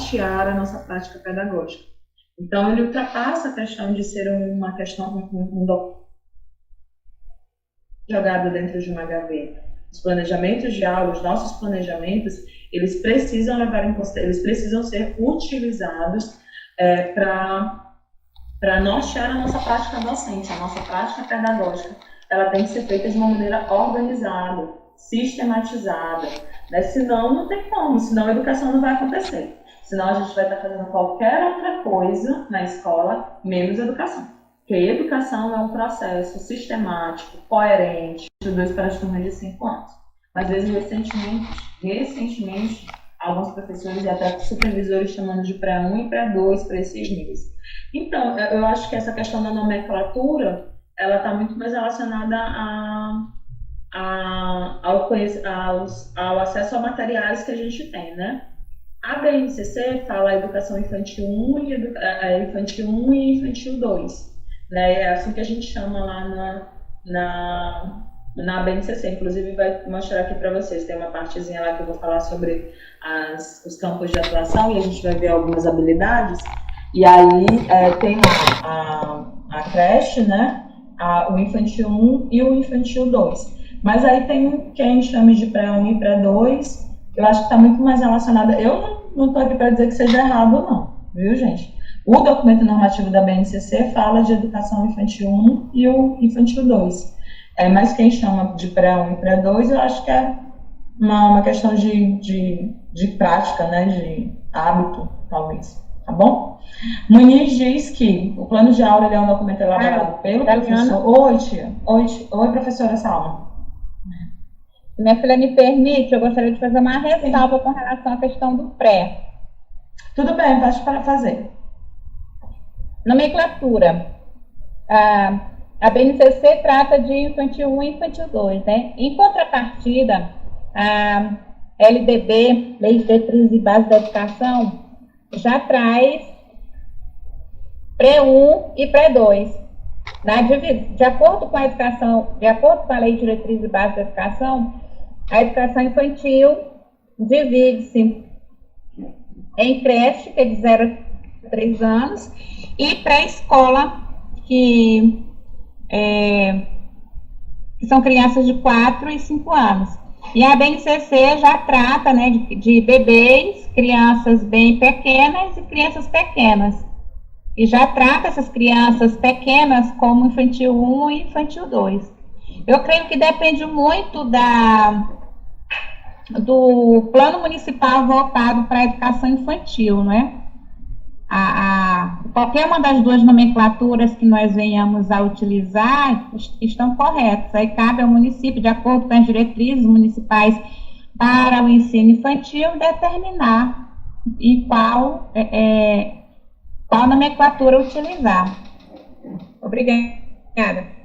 nortear a nossa prática pedagógica. Então, ele ultrapassa a questão de ser uma questão, jogado dentro de uma gaveta. Os planejamentos de aula, os nossos planejamentos, eles precisam eles precisam ser utilizados para nortear a nossa prática docente, a nossa prática pedagógica. Ela tem que ser feita de uma maneira organizada, sistematizada, né? Senão não tem como, senão a educação não vai acontecer. Senão a gente vai estar fazendo qualquer outra coisa na escola, menos educação. Porque educação é um processo sistemático, coerente, estudou para as turmas de 5 anos. Às vezes, recentemente, alguns professores e até supervisores chamando de pré-1 e pré-2 para esses níveis. Então, eu acho que essa questão da nomenclatura, ela está muito mais relacionada ao acesso a materiais que a gente tem, né? A BNCC fala educação infantil 1 e infantil 2. Né? É assim que a gente chama lá na BNCC. Inclusive, vai mostrar aqui para vocês. Tem uma partezinha lá que eu vou falar sobre os campos de atuação e a gente vai ver algumas habilidades. E aí tem a creche, né? O infantil 1 e o infantil 2. Mas aí tem quem chame de pré-1 e pré-2. Eu acho que está muito mais relacionada. Eu não estou aqui para dizer que seja errado, não, viu, gente? O documento normativo da BNCC fala de educação infantil 1 e o infantil 2. Mas quem chama de pré-1 e pré-2, eu acho que é uma questão de prática, né? De hábito, talvez. Tá bom? Muniz diz que o plano de aula é um documento elaborado pelo professor. Oi, tia. Oi, professora Salma. Minha filha me permite, eu gostaria de fazer uma ressalva com relação à questão do pré. Tudo bem, pode fazer. Nomenclatura. A BNCC trata de infantil 1 e infantil 2, né? Em contrapartida, a LDB, Lei de Diretrizes e Bases da Educação, já traz pré-1 e pré-2. De acordo com a educação, de acordo com a Lei de Diretrizes e Bases da Educação, a educação infantil divide-se em creche, que é de 0 a 3 anos, e pré-escola, que são crianças de 4 e 5 anos. E a BNCC já trata, né, de bebês, crianças bem pequenas e crianças pequenas. E já trata essas crianças pequenas como infantil 1 e infantil 2. Eu creio que depende muito do plano municipal voltado para a educação infantil, né? Qualquer uma das duas nomenclaturas que nós venhamos a utilizar estão corretas. Aí cabe ao município, de acordo com as diretrizes municipais para o ensino infantil, determinar em qual nomenclatura utilizar. Obrigada.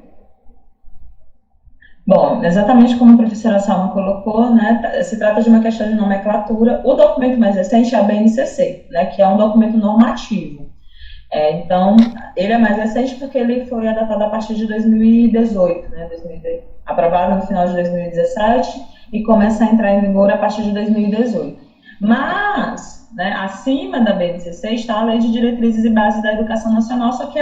Bom, exatamente como a professora Salma colocou, né, se trata de uma questão de nomenclatura. O documento mais recente é a BNCC, né, que é um documento normativo. Então, ele é mais recente porque ele foi adotado a partir de 2018, né, aprovado no final de 2017 e começa a entrar em vigor a partir de 2018. Mas, né, acima da BNCC está a Lei de Diretrizes e Bases da Educação Nacional, só que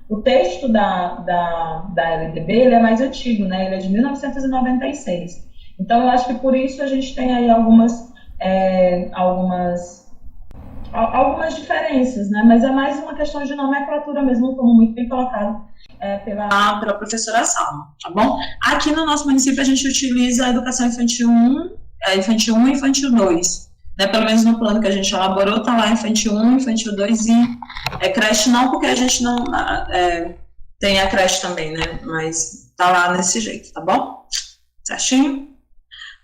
o texto da LDB ele é mais antigo, né? Ele é de 1996. Então, eu acho que por isso a gente tem aí algumas diferenças, né? Mas é mais uma questão de nomenclatura mesmo, como muito bem colocado pela professora Salma, tá bom? Aqui no nosso município a gente utiliza a educação infantil 1 e infantil 2. Né, pelo menos no plano que a gente elaborou, está lá infantil 1, infantil 2 e creche não, porque a gente não tem a creche também, né? Mas está lá nesse jeito, tá bom? Certinho?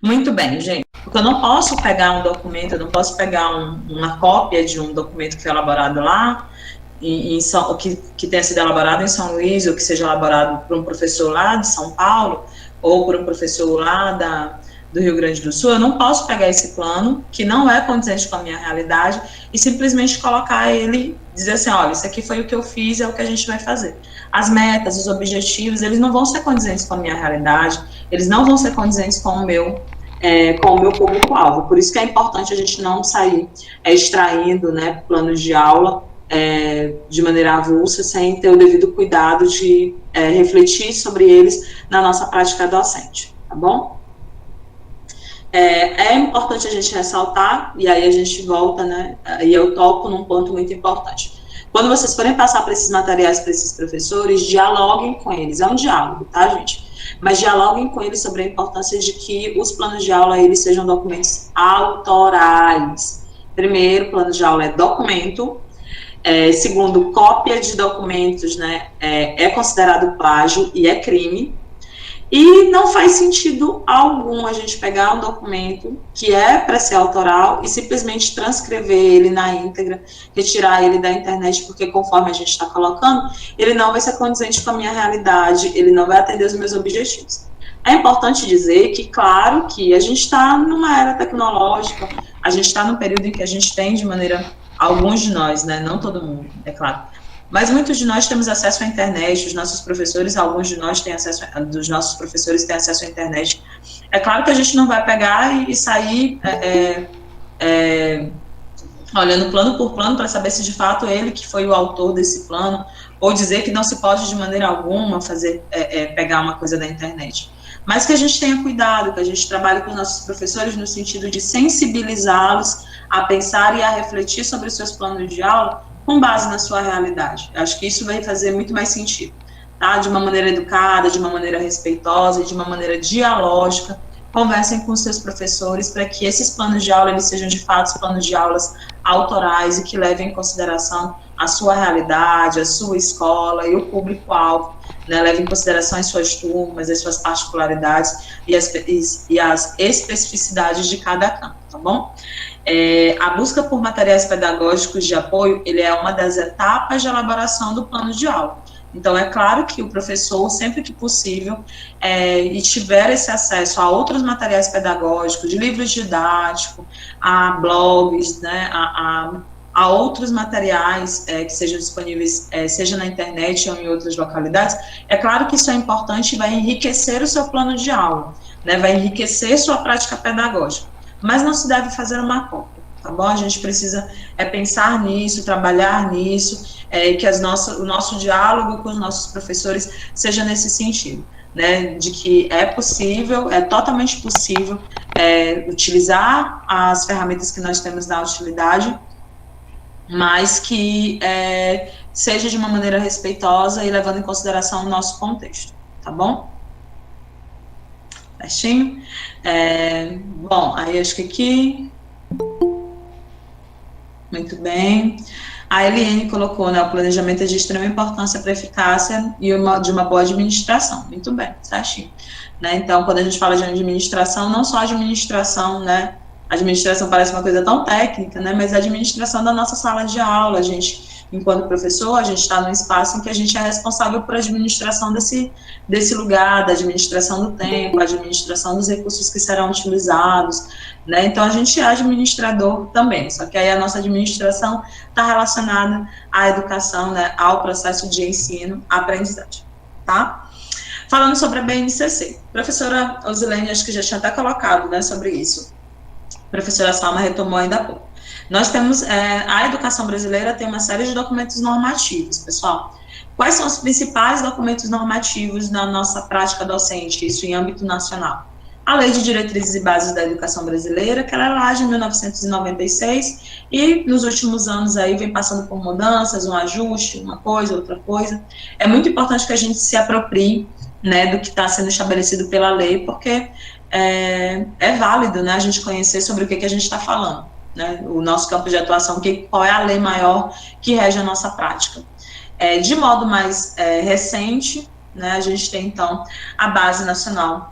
Muito bem, gente. Porque eu não posso pegar um documento, eu não posso pegar uma cópia de um documento que foi elaborado lá, que tenha sido elaborado em São Luís, ou que seja elaborado por um professor lá de São Paulo, ou por um professor lá do Rio Grande do Sul. Eu não posso pegar esse plano, que não é condizente com a minha realidade, e simplesmente colocar ele, dizer assim, olha, isso aqui foi o que eu fiz, é o que a gente vai fazer. As metas, os objetivos, eles não vão ser condizentes com a minha realidade, eles não vão ser condizentes com o meu com o meu público-alvo. Por isso que é importante a gente não sair extraindo, né, planos de aula de maneira avulsa, sem ter o devido cuidado de refletir sobre eles na nossa prática docente, tá bom? É importante a gente ressaltar, e aí a gente volta, né, e eu toco num ponto muito importante. Quando vocês forem passar para esses materiais para esses professores, dialoguem com eles, é um diálogo, tá, gente? Mas dialoguem com eles sobre a importância de que os planos de aula, eles sejam documentos autorais. Primeiro, plano de aula é documento. Segundo, cópia de documentos, né, é considerado plágio e é crime. E não faz sentido algum a gente pegar um documento que é para ser autoral e simplesmente transcrever ele na íntegra, retirar ele da internet, porque conforme a gente está colocando, ele não vai ser condizente com a minha realidade, ele não vai atender os meus objetivos. É importante dizer que, claro, que a gente está numa era tecnológica, a gente está num período em que a gente tem de maneira, alguns de nós, né, não todo mundo, é claro, mas muitos de nós temos acesso à internet, os nossos professores, alguns de nós têm acesso, dos nossos professores têm acesso à internet. É claro que a gente não vai pegar e sair olhando plano por plano para saber se de fato ele que foi o autor desse plano, ou dizer que não se pode de maneira alguma pegar uma coisa da internet. Mas que a gente tenha cuidado, que a gente trabalhe com os nossos professores no sentido de sensibilizá-los a pensar e a refletir sobre os seus planos de aula, com base na sua realidade. Acho que isso vai fazer muito mais sentido, tá? De uma maneira educada, de uma maneira respeitosa, de uma maneira dialógica. Conversem com os seus professores para que esses planos de aula eles sejam de fato planos de aulas autorais e que levem em consideração a sua realidade, a sua escola e o público-alvo, né? Levem em consideração as suas turmas, as suas particularidades e as especificidades de cada campo, tá bom? A busca por materiais pedagógicos de apoio, ele é uma das etapas de elaboração do plano de aula. Então, é claro que o professor, sempre que possível, e tiver esse acesso a outros materiais pedagógicos, de livros didáticos, a blogs, né, a outros materiais que sejam disponíveis, seja na internet ou em outras localidades, é claro que isso é importante e vai enriquecer o seu plano de aula, né, vai enriquecer sua prática pedagógica. Mas não se deve fazer uma cópia, tá bom? A gente precisa pensar nisso, trabalhar nisso, que o nosso diálogo com os nossos professores seja nesse sentido, né? De que é possível, é totalmente possível utilizar as ferramentas que nós temos na utilidade, mas que seja de uma maneira respeitosa e levando em consideração o nosso contexto, tá bom? Certinho? Bom, aí acho que aqui... Muito bem. A Eliane colocou, né, o planejamento é de extrema importância para a eficácia e de uma boa administração. Muito bem, certinho. Né? Então, quando a gente fala de administração, não só administração, né? Administração parece uma coisa tão técnica, né? Mas a administração da nossa sala de aula, a gente... Enquanto professor, a gente está num espaço em que a gente é responsável por administração desse lugar, da administração do tempo, a administração dos recursos que serão utilizados, né? Então, a gente é administrador também, só que aí a nossa administração está relacionada à educação, né, ao processo de ensino, aprendizagem, tá? Falando sobre a BNCC, professora Osilene, acho que já tinha até colocado, né, sobre isso. A professora Salma retomou ainda há pouco. Nós temos, a educação brasileira tem uma série de documentos normativos, pessoal. Quais são os principais documentos normativos na nossa prática docente, isso em âmbito nacional? A Lei de Diretrizes e Bases da Educação Brasileira, que ela é lá de 1996, e nos últimos anos aí vem passando por mudanças, um ajuste, uma coisa, outra coisa. É muito importante que a gente se aproprie, né, do que está sendo estabelecido pela lei, porque é válido, né, a gente conhecer sobre o que a gente está falando. Né, o nosso campo de atuação, qual é a lei maior que rege a nossa prática. De modo mais recente, né, a gente tem, então, a Base Nacional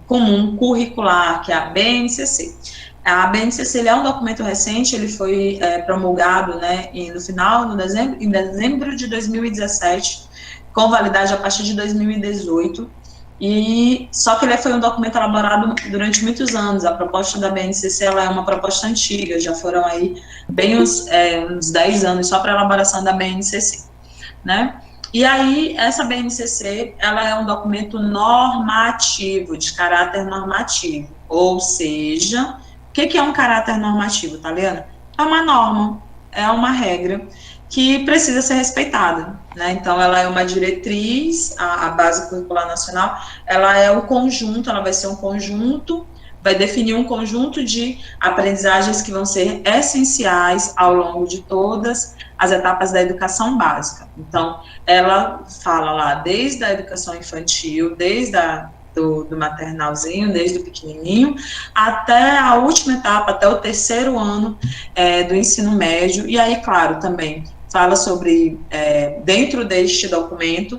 Comum Curricular, que é a BNCC. A BNCC ele é um documento recente, ele foi promulgado, né, em dezembro de 2017, com validade a partir de 2018, só que ele foi um documento elaborado durante muitos anos. A proposta da BNCC ela é uma proposta antiga, já foram aí bem uns 10 anos só para a elaboração da BNCC, né? E aí, essa BNCC, ela é um documento normativo, de caráter normativo, ou seja, o que é um caráter normativo, Taliana? É uma norma, é uma regra que precisa ser respeitada, né? Então, ela é uma diretriz, a Base Curricular Nacional, ela é o conjunto, ela vai ser um conjunto, vai definir um conjunto de aprendizagens que vão ser essenciais ao longo de todas as etapas da educação básica. Então, ela fala lá desde a educação infantil, desde do maternalzinho, desde o pequenininho, até a última etapa, até o terceiro ano do ensino médio. E aí, claro, também fala sobre, dentro deste documento,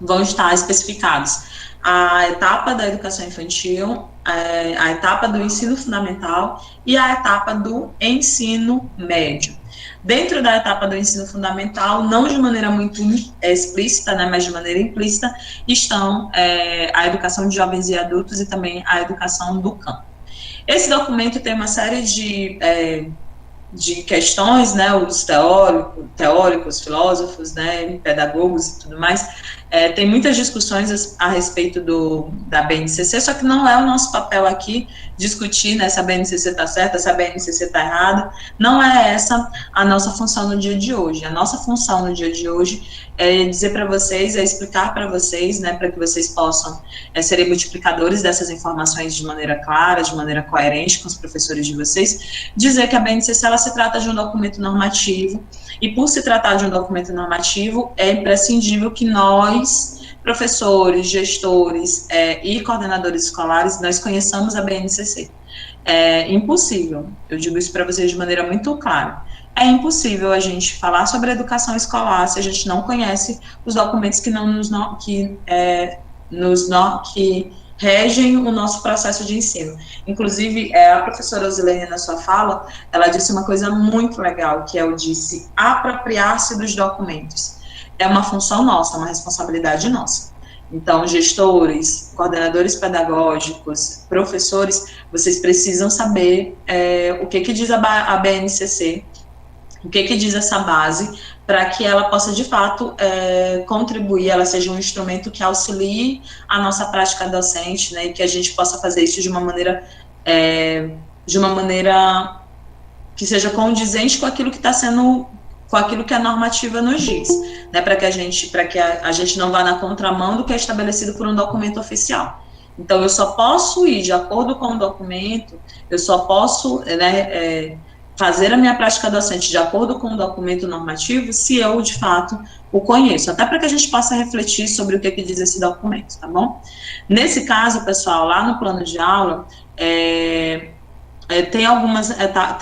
vão estar especificados a etapa da educação infantil, a etapa do ensino fundamental e a etapa do ensino médio. Dentro da etapa do ensino fundamental, não de maneira muito explícita, né, mas de maneira implícita, estão a educação de jovens e adultos e também a educação do campo. Esse documento tem uma série de questões, né, os teóricos, filósofos, né, pedagogos e tudo mais, tem muitas discussões a respeito da BNCC, só que não é o nosso papel aqui discutir, né, se a BNCC está certa, se a BNCC está errada, não é essa a nossa função no dia de hoje. A nossa função no dia de hoje é dizer para vocês, é explicar para vocês, né, para que vocês possam serem multiplicadores dessas informações de maneira clara, de maneira coerente com os professores de vocês, dizer que a BNCC, ela se trata de um documento normativo, e por se tratar de um documento normativo, é imprescindível que nós, professores, gestores e coordenadores escolares, nós conheçamos a BNCC. É impossível, eu digo isso para vocês de maneira muito clara, é impossível a gente falar sobre a educação escolar se a gente não conhece os documentos que regem o nosso processo de ensino. Inclusive, a professora Osilene, na sua fala, ela disse uma coisa muito legal, que eu disse, apropriar-se dos documentos. É uma função nossa, uma responsabilidade nossa. Então, gestores, coordenadores pedagógicos, professores, vocês precisam saber o que diz a BNCC, o que diz essa base, para que ela possa, de fato, contribuir, ela seja um instrumento que auxilie a nossa prática docente, né, e que a gente possa fazer isso de uma maneira que seja condizente com aquilo que está sendo, com aquilo que a normativa nos diz, né, para que a gente não vá na contramão do que é estabelecido por um documento oficial. Então, eu só posso ir de acordo com o documento, eu só posso, fazer a minha prática docente de acordo com o documento normativo se eu, de fato, o conheço, até para que a gente possa refletir sobre o que diz esse documento, tá bom? Nesse caso, pessoal, lá no plano de aula, tem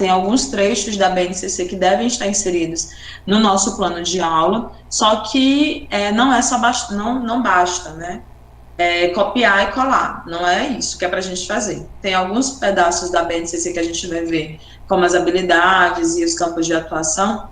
alguns trechos da BNCC que devem estar inseridos no nosso plano de aula, só que não é só não basta, né? Copiar e colar, não é isso que é para a gente fazer. Tem alguns pedaços da BNCC que a gente vai ver, como as habilidades e os campos de atuação,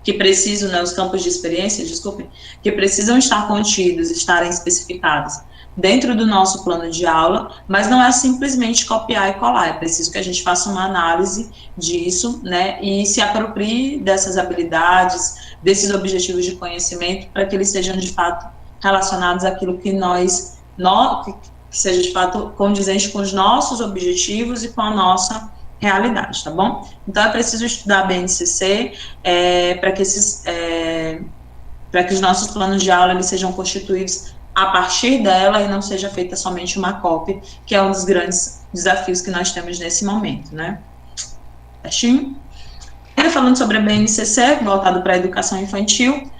que precisam, né, os campos de experiência, desculpem, que precisam estar contidos, estarem especificados dentro do nosso plano de aula, mas não é simplesmente copiar e colar, é preciso que a gente faça uma análise disso, né, e se aproprie dessas habilidades, desses objetivos de conhecimento, para que eles sejam, de fato, relacionados àquilo que que seja, de fato, condizente com os nossos objetivos e com a nossa realidade, tá bom? Então, é preciso estudar a BNCC para que os nossos planos de aula eles sejam constituídos a partir dela e não seja feita somente uma cópia, que é um dos grandes desafios que nós temos nesse momento, né? Certinho? Falando sobre a BNCC, voltado para a educação infantil,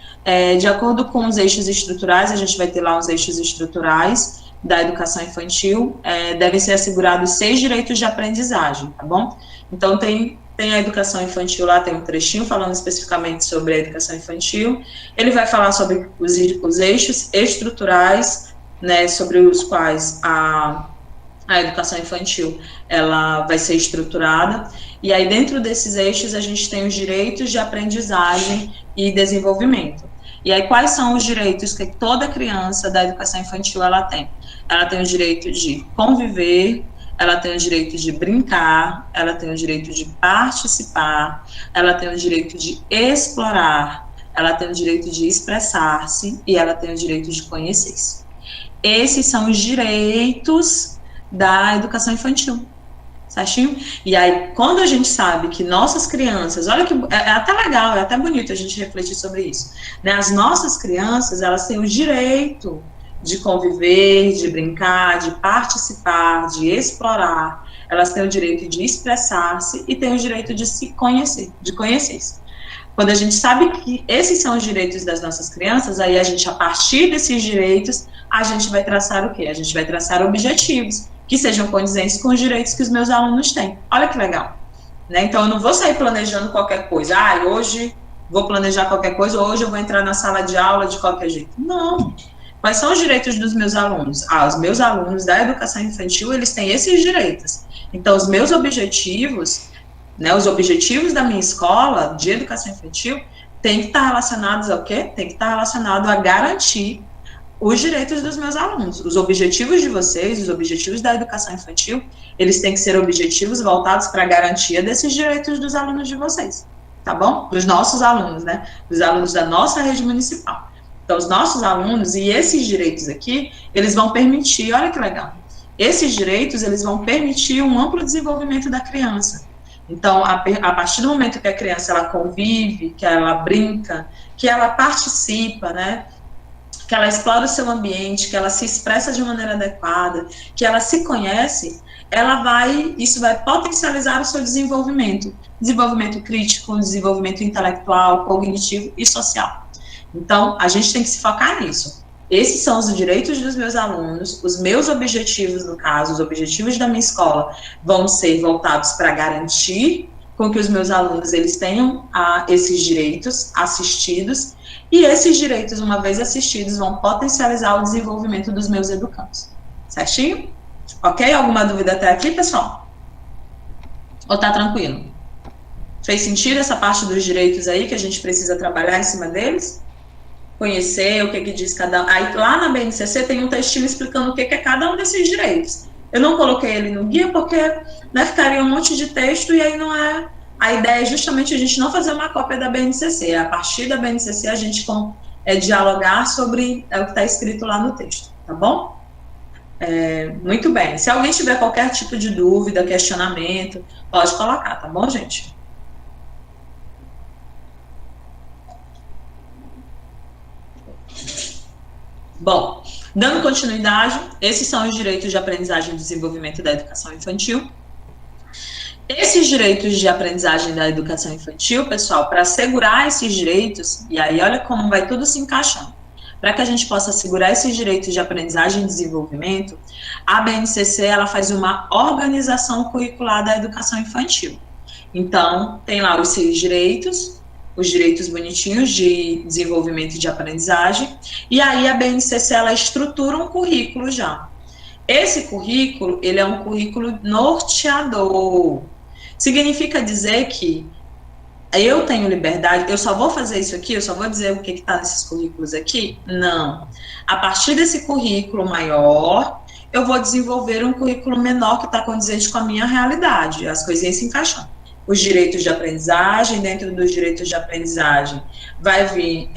de acordo com os eixos estruturais, a gente vai ter lá os eixos estruturais da educação infantil, devem ser assegurados 6 direitos de aprendizagem, tá bom? Então, tem a educação infantil lá, tem um trechinho falando especificamente sobre a educação infantil, ele vai falar sobre os eixos estruturais, né, sobre os quais a educação infantil, ela vai ser estruturada, e aí dentro desses eixos a gente tem os direitos de aprendizagem e desenvolvimento. E aí quais são os direitos que toda criança da educação infantil ela tem? Ela tem o direito de conviver, ela tem o direito de brincar, ela tem o direito de participar, ela tem o direito de explorar, ela tem o direito de expressar-se e ela tem o direito de conhecer-se. Esses são os direitos da educação infantil, certinho? E aí, quando a gente sabe que nossas crianças, olha que é até legal, é até bonito a gente refletir sobre isso, né? As nossas crianças, elas têm o direito de conviver, de brincar, de participar, de explorar, elas têm o direito de expressar-se e têm o direito de se conhecer, de conhecer-se. Quando a gente sabe que esses são os direitos das nossas crianças, aí a gente, a partir desses direitos, a gente vai traçar o quê? A gente vai traçar objetivos que sejam condizentes com os direitos que os meus alunos têm. Olha que legal, né? Então, eu não vou sair planejando qualquer coisa. Hoje vou planejar qualquer coisa, hoje eu vou entrar na sala de aula de qualquer jeito. Não. Quais são os direitos dos meus alunos? Os meus alunos da educação infantil, eles têm esses direitos. Então, os meus objetivos, né, os objetivos da minha escola de educação infantil tem que estar relacionados ao quê? Tem que estar relacionado a garantir os direitos dos meus alunos. Os objetivos de vocês, os objetivos da educação infantil, eles têm que ser objetivos voltados para a garantia desses direitos dos alunos de vocês, tá bom? Dos nossos alunos, né? Dos alunos da nossa rede municipal. Então, os nossos alunos, e esses direitos aqui, eles vão permitir, olha que legal, esses direitos, eles vão permitir um amplo desenvolvimento da criança. Então, a partir do momento que a criança, ela convive, que ela brinca, que ela participa, né, que ela explora o seu ambiente, que ela se expressa de maneira adequada, que ela se conhece, isso vai potencializar o seu desenvolvimento crítico, desenvolvimento intelectual, cognitivo e social. Então, a gente tem que se focar nisso. Esses são os direitos dos meus alunos, os meus objetivos, no caso, os objetivos da minha escola, vão ser voltados para garantir com que os meus alunos, eles tenham esses direitos assistidos, e esses direitos, uma vez assistidos, vão potencializar o desenvolvimento dos meus educandos. Certinho? Ok? Alguma dúvida até aqui, pessoal? Ou tá tranquilo? Fez sentido essa parte dos direitos aí, que a gente precisa trabalhar em cima deles? Conhecer o que diz cada um. Aí lá na BNCC tem um textinho explicando o que é cada um desses direitos. Eu não coloquei ele no guia porque, né, ficaria um monte de texto e aí não é... A ideia é justamente a gente não fazer uma cópia da BNCC. A partir da BNCC a gente dialogar sobre o que está escrito lá no texto, tá bom? Muito bem. Se alguém tiver qualquer tipo de dúvida, questionamento, pode colocar, tá bom, gente? Bom, dando continuidade, esses são os direitos de aprendizagem e desenvolvimento da educação infantil. Esses direitos de aprendizagem da educação infantil, pessoal, para assegurar esses direitos, e aí olha como vai tudo se encaixando, para que a gente possa assegurar esses direitos de aprendizagem e desenvolvimento, a BNCC, ela faz uma organização curricular da educação infantil. Então, tem lá os 6 direitos, os direitos bonitinhos de desenvolvimento e de aprendizagem, e aí a BNCC, ela estrutura um currículo já. Esse currículo, ele é um currículo norteador. Significa dizer que eu tenho liberdade, eu só vou fazer isso aqui, eu só vou dizer o que está nesses currículos aqui? Não. A partir desse currículo maior, eu vou desenvolver um currículo menor que está condizente com a minha realidade, as coisinhas se encaixando. Os direitos de aprendizagem, dentro dos direitos de aprendizagem, vai vir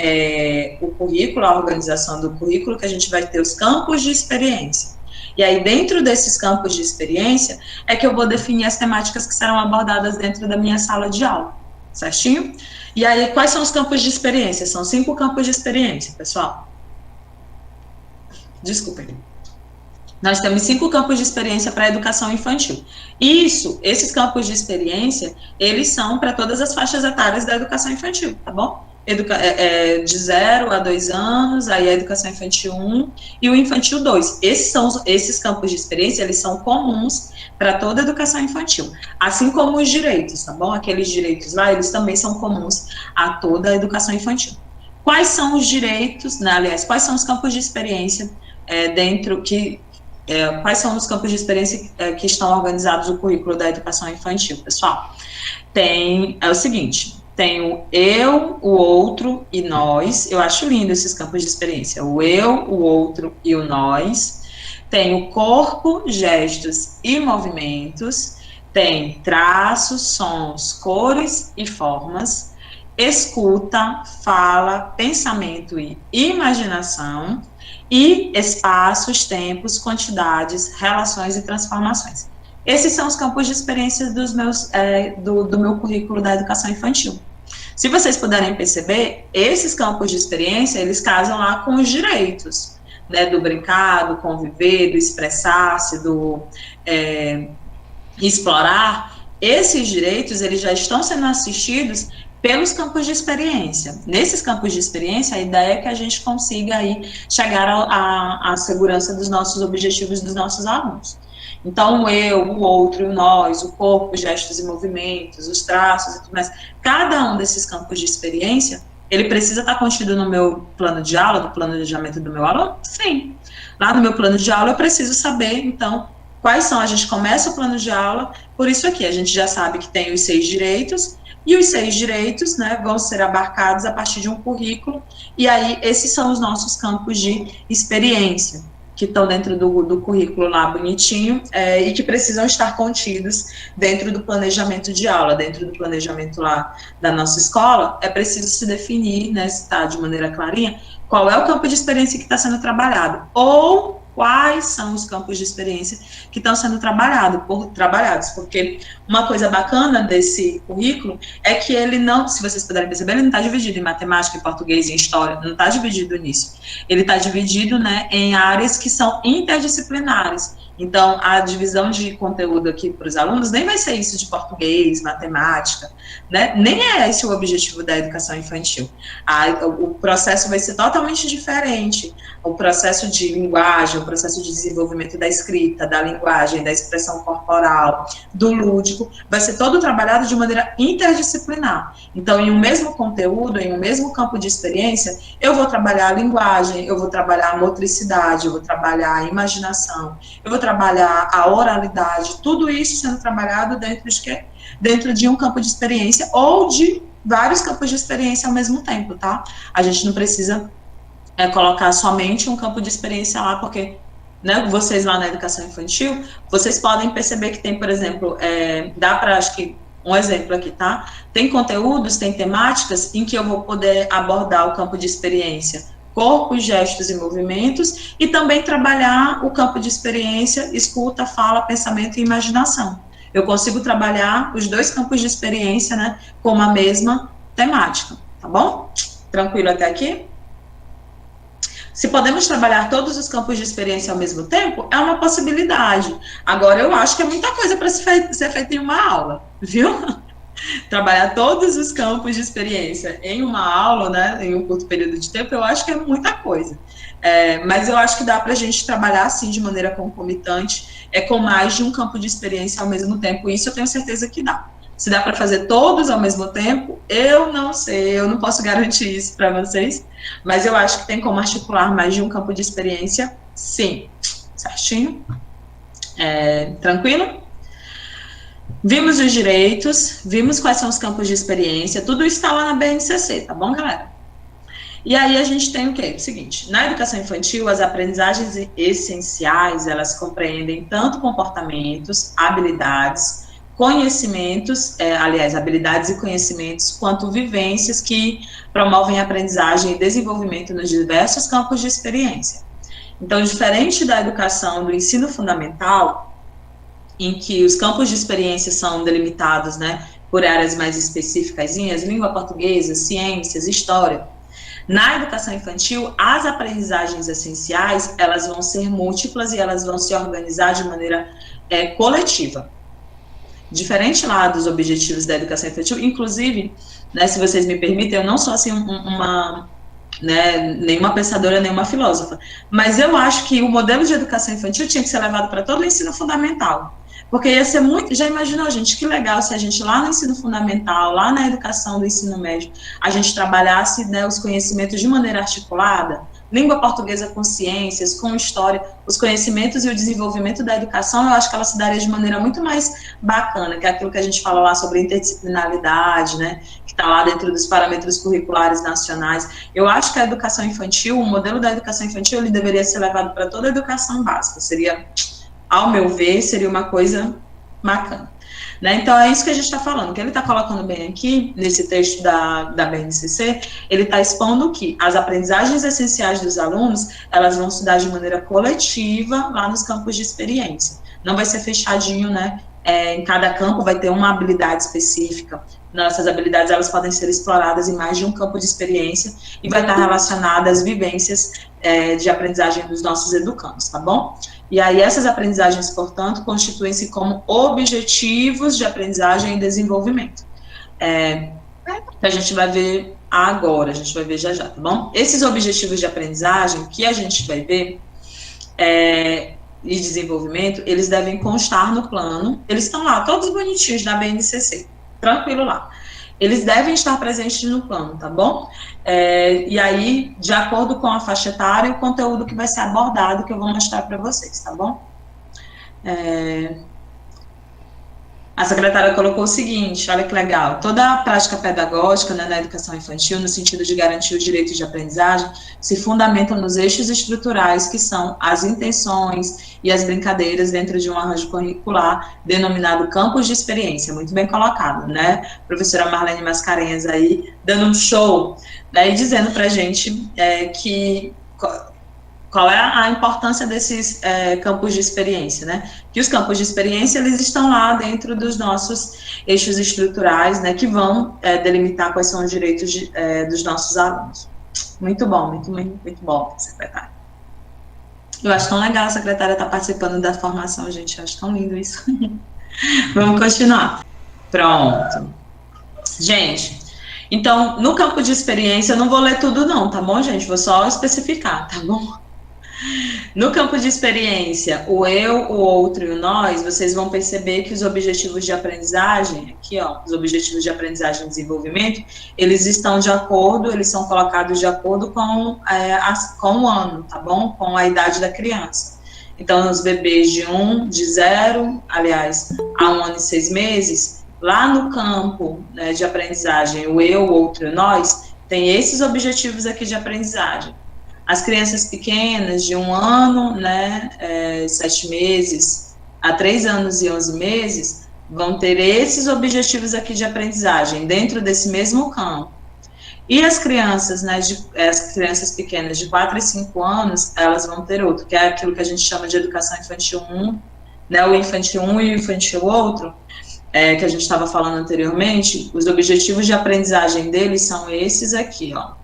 o currículo, a organização do currículo, que a gente vai ter os campos de experiência. E aí, dentro desses campos de experiência, é que eu vou definir as temáticas que serão abordadas dentro da minha sala de aula, certinho? E aí, quais são os campos de experiência? São 5 campos de experiência, pessoal. Desculpem. Nós temos 5 campos de experiência para a educação infantil. Esses campos de experiência, eles são para todas as faixas etárias da educação infantil, tá bom? De 0 a 2 anos, aí a educação infantil 1 e o infantil 2. Esses campos de experiência, eles são comuns para toda a educação infantil, assim como os direitos, tá bom? Aqueles direitos lá, eles também são comuns a toda a educação infantil. Quais são os direitos, né, aliás, quais são os campos de experiência quais são os campos de experiência que estão organizados no currículo da educação infantil, pessoal? É o seguinte... Tem o eu, o outro e nós. Eu acho lindo esses campos de experiência. O eu, o outro e o nós. Tem o corpo, gestos e movimentos. Tem traços, sons, cores e formas. escuta, fala, pensamento e imaginação, e espaços, tempos, quantidades, relações e transformações. Esses são os campos de experiência do meu currículo da educação infantil. Se vocês puderem perceber, esses campos de experiência, eles casam lá com os direitos, né, do brincar, do conviver, do expressar-se, do explorar. Esses direitos, eles já estão sendo assistidos pelos campos de experiência. Nesses campos de experiência, a ideia é que a gente consiga aí chegar à segurança dos nossos objetivos dos nossos alunos. Então, o eu, o outro, o nós, o corpo, gestos e movimentos, os traços e tudo mais, cada um desses campos de experiência, ele precisa estar contido no meu plano de aula, no planejamento do meu aluno? Sim. Lá no meu plano de aula, eu preciso saber, então, quais são. A gente começa o plano de aula por isso aqui. A gente já sabe que tem os 6 direitos, e os 6 direitos, né, vão ser abarcados a partir de um currículo, e aí esses são os nossos campos de experiência, que estão dentro do currículo lá bonitinho, e que precisam estar contidos dentro do planejamento de aula, dentro do planejamento lá da nossa escola. É preciso se definir, né, se está de maneira clarinha, qual é o campo de experiência que está sendo trabalhado, ou quais são os campos de experiência que estão sendo trabalhados, porque uma coisa bacana desse currículo é que ele não, se vocês puderem perceber, ele não está dividido em matemática, em português, em história, não está dividido nisso. Ele está dividido, né, em áreas que são interdisciplinares. Então, a divisão de conteúdo aqui para os alunos nem vai ser isso de português, matemática, né? Nem é esse o objetivo da educação infantil. O processo vai ser totalmente diferente. O processo de linguagem, o processo de desenvolvimento da escrita, da linguagem, da expressão corporal, do lúdico, vai ser todo trabalhado de maneira interdisciplinar. Então, em um mesmo conteúdo, em um mesmo campo de experiência, eu vou trabalhar a linguagem, eu vou trabalhar a motricidade, eu vou trabalhar a imaginação, eu vou trabalhar a oralidade, tudo isso sendo trabalhado dentro de um campo de experiência ou de vários campos de experiência ao mesmo tempo, tá? A gente não precisa colocar somente um campo de experiência lá, porque, né, vocês lá na educação infantil, vocês podem perceber que tem, por exemplo, dá para, acho que, um exemplo aqui, tá? Tem conteúdos, tem temáticas em que eu vou poder abordar o campo de experiência corpo, gestos e movimentos, e também trabalhar o campo de experiência, escuta, fala, pensamento e imaginação. Eu consigo trabalhar os 2 campos de experiência, né, com a mesma temática, tá bom? Tranquilo até aqui? Se podemos trabalhar todos os campos de experiência ao mesmo tempo, é uma possibilidade. Agora, eu acho que é muita coisa para ser feita em uma aula, viu? Trabalhar todos os campos de experiência em uma aula, né, em um curto período de tempo, eu acho que é muita coisa. Mas eu acho que dá para a gente trabalhar, assim, de maneira concomitante, com mais de um campo de experiência ao mesmo tempo. Isso eu tenho certeza que dá. Se dá para fazer todos ao mesmo tempo, eu não sei, eu não posso garantir isso para vocês, mas eu acho que tem como articular mais de um campo de experiência, sim. Certinho? Tranquilo? Vimos os direitos, vimos quais são os campos de experiência, tudo isso está lá na BNCC, tá bom, galera? E aí a gente tem o quê? O seguinte, na educação infantil, as aprendizagens essenciais, elas compreendem tanto comportamentos, habilidades, conhecimentos, habilidades e conhecimentos, quanto vivências que promovem aprendizagem e desenvolvimento nos diversos campos de experiência. Então, diferente da educação do ensino fundamental, em que os campos de experiência são delimitados, né, por áreas mais específicas, língua portuguesa, ciências, história. Na educação infantil, as aprendizagens essenciais, elas vão ser múltiplas e elas vão se organizar de maneira coletiva. Diferente lá dos objetivos da educação infantil, inclusive, né, se vocês me permitem, eu não sou assim nenhuma pensadora, nenhuma filósofa, mas eu acho que o modelo de educação infantil tinha que ser levado para todo o ensino fundamental. Porque ia ser muito, já imaginou, gente, que legal se a gente lá no ensino fundamental, lá na educação do ensino médio, a gente trabalhasse, né, os conhecimentos de maneira articulada, língua portuguesa com ciências, com história, os conhecimentos e o desenvolvimento da educação, eu acho que ela se daria de maneira muito mais bacana, que é aquilo que a gente fala lá sobre interdisciplinaridade, né, que está lá dentro dos parâmetros curriculares nacionais. Eu acho que a educação infantil, o modelo da educação infantil, ele deveria ser levado para toda a educação básica, seria, ao meu ver, seria uma coisa bacana. né? Então, é isso que a gente está falando. O que ele está colocando bem aqui, nesse texto da BNCC, ele está expondo que as aprendizagens essenciais dos alunos, elas vão se dar de maneira coletiva lá nos campos de experiência. Não vai ser fechadinho, né? Em cada campo vai ter uma habilidade específica. Essas habilidades, elas podem ser exploradas em mais de um campo de experiência e vai estar relacionada às vivências de aprendizagem dos nossos educandos, tá bom? E aí, essas aprendizagens, portanto, constituem-se como objetivos de aprendizagem e desenvolvimento. Que a gente vai ver agora, a gente vai ver já já, tá bom? Esses objetivos de aprendizagem que a gente vai ver e desenvolvimento, eles devem constar no plano, eles estão lá, todos bonitinhos da BNCC, tranquilo lá. Eles devem estar presentes no plano, tá bom? E aí, de acordo com a faixa etária, o conteúdo que vai ser abordado, que eu vou mostrar para vocês, tá bom? A secretária colocou o seguinte, olha que legal, toda a prática pedagógica, né, na educação infantil, no sentido de garantir os direitos de aprendizagem, se fundamentam nos eixos estruturais, que são as intenções e as brincadeiras dentro de um arranjo curricular denominado campos de experiência, muito bem colocado, né? Professora Marlene Mascarenhas aí, dando um show, né, e dizendo pra gente qual é a importância desses campos de experiência, né? Que os campos de experiência, eles estão lá dentro dos nossos eixos estruturais, né? Que vão delimitar quais são os direitos dos nossos alunos. Muito bom, muito bom, secretária. Eu acho tão legal a secretária estar participando da formação, gente. Eu acho tão lindo isso. Vamos continuar. Pronto. Gente, então, no campo de experiência, eu não vou ler tudo não, tá bom, gente? Vou só especificar, tá bom? No campo de experiência, o eu, o outro e o nós, vocês vão perceber que os objetivos de aprendizagem, aqui ó, os objetivos de aprendizagem e desenvolvimento, eles estão de acordo, eles são colocados de acordo com o ano, tá bom? Com a idade da criança. Então, os bebês de 0, aliás, a 1 ano e 6 meses, lá no campo, né, de aprendizagem, o eu, o outro e o nós, tem esses objetivos aqui de aprendizagem. As crianças pequenas, de 1 ano, né, 7 meses, a 3 anos e 11 meses, vão ter esses objetivos aqui de aprendizagem, dentro desse mesmo campo. E as crianças, né, as crianças pequenas de 4 e 5 anos, elas vão ter outro, que é aquilo que a gente chama de educação infantil 1, né, o infantil 1 e o infantil outro, que a gente estava falando anteriormente. Os objetivos de aprendizagem deles são esses aqui, ó.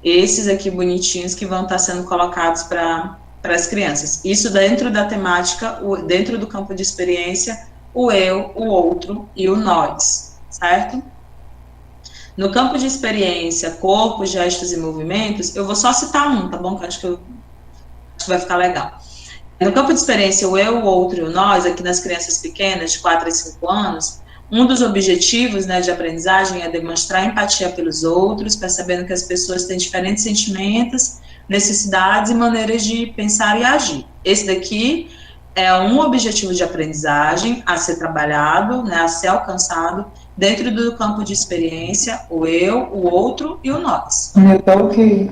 Esses aqui bonitinhos que vão estar sendo colocados para as crianças. Isso dentro da temática, dentro do campo de experiência, o eu, o outro e o nós, certo? No campo de experiência, corpo, gestos e movimentos, eu vou só citar um, tá bom? Que eu acho que vai ficar legal. No campo de experiência, o eu, o outro e o nós, aqui nas crianças pequenas, de 4 a 5 anos, um dos objetivos, né, de aprendizagem é demonstrar empatia pelos outros, percebendo que as pessoas têm diferentes sentimentos, necessidades e maneiras de pensar e agir. Esse daqui é um objetivo de aprendizagem a ser trabalhado, né, a ser alcançado dentro do campo de experiência, o eu, o outro e o nós. Tá ok.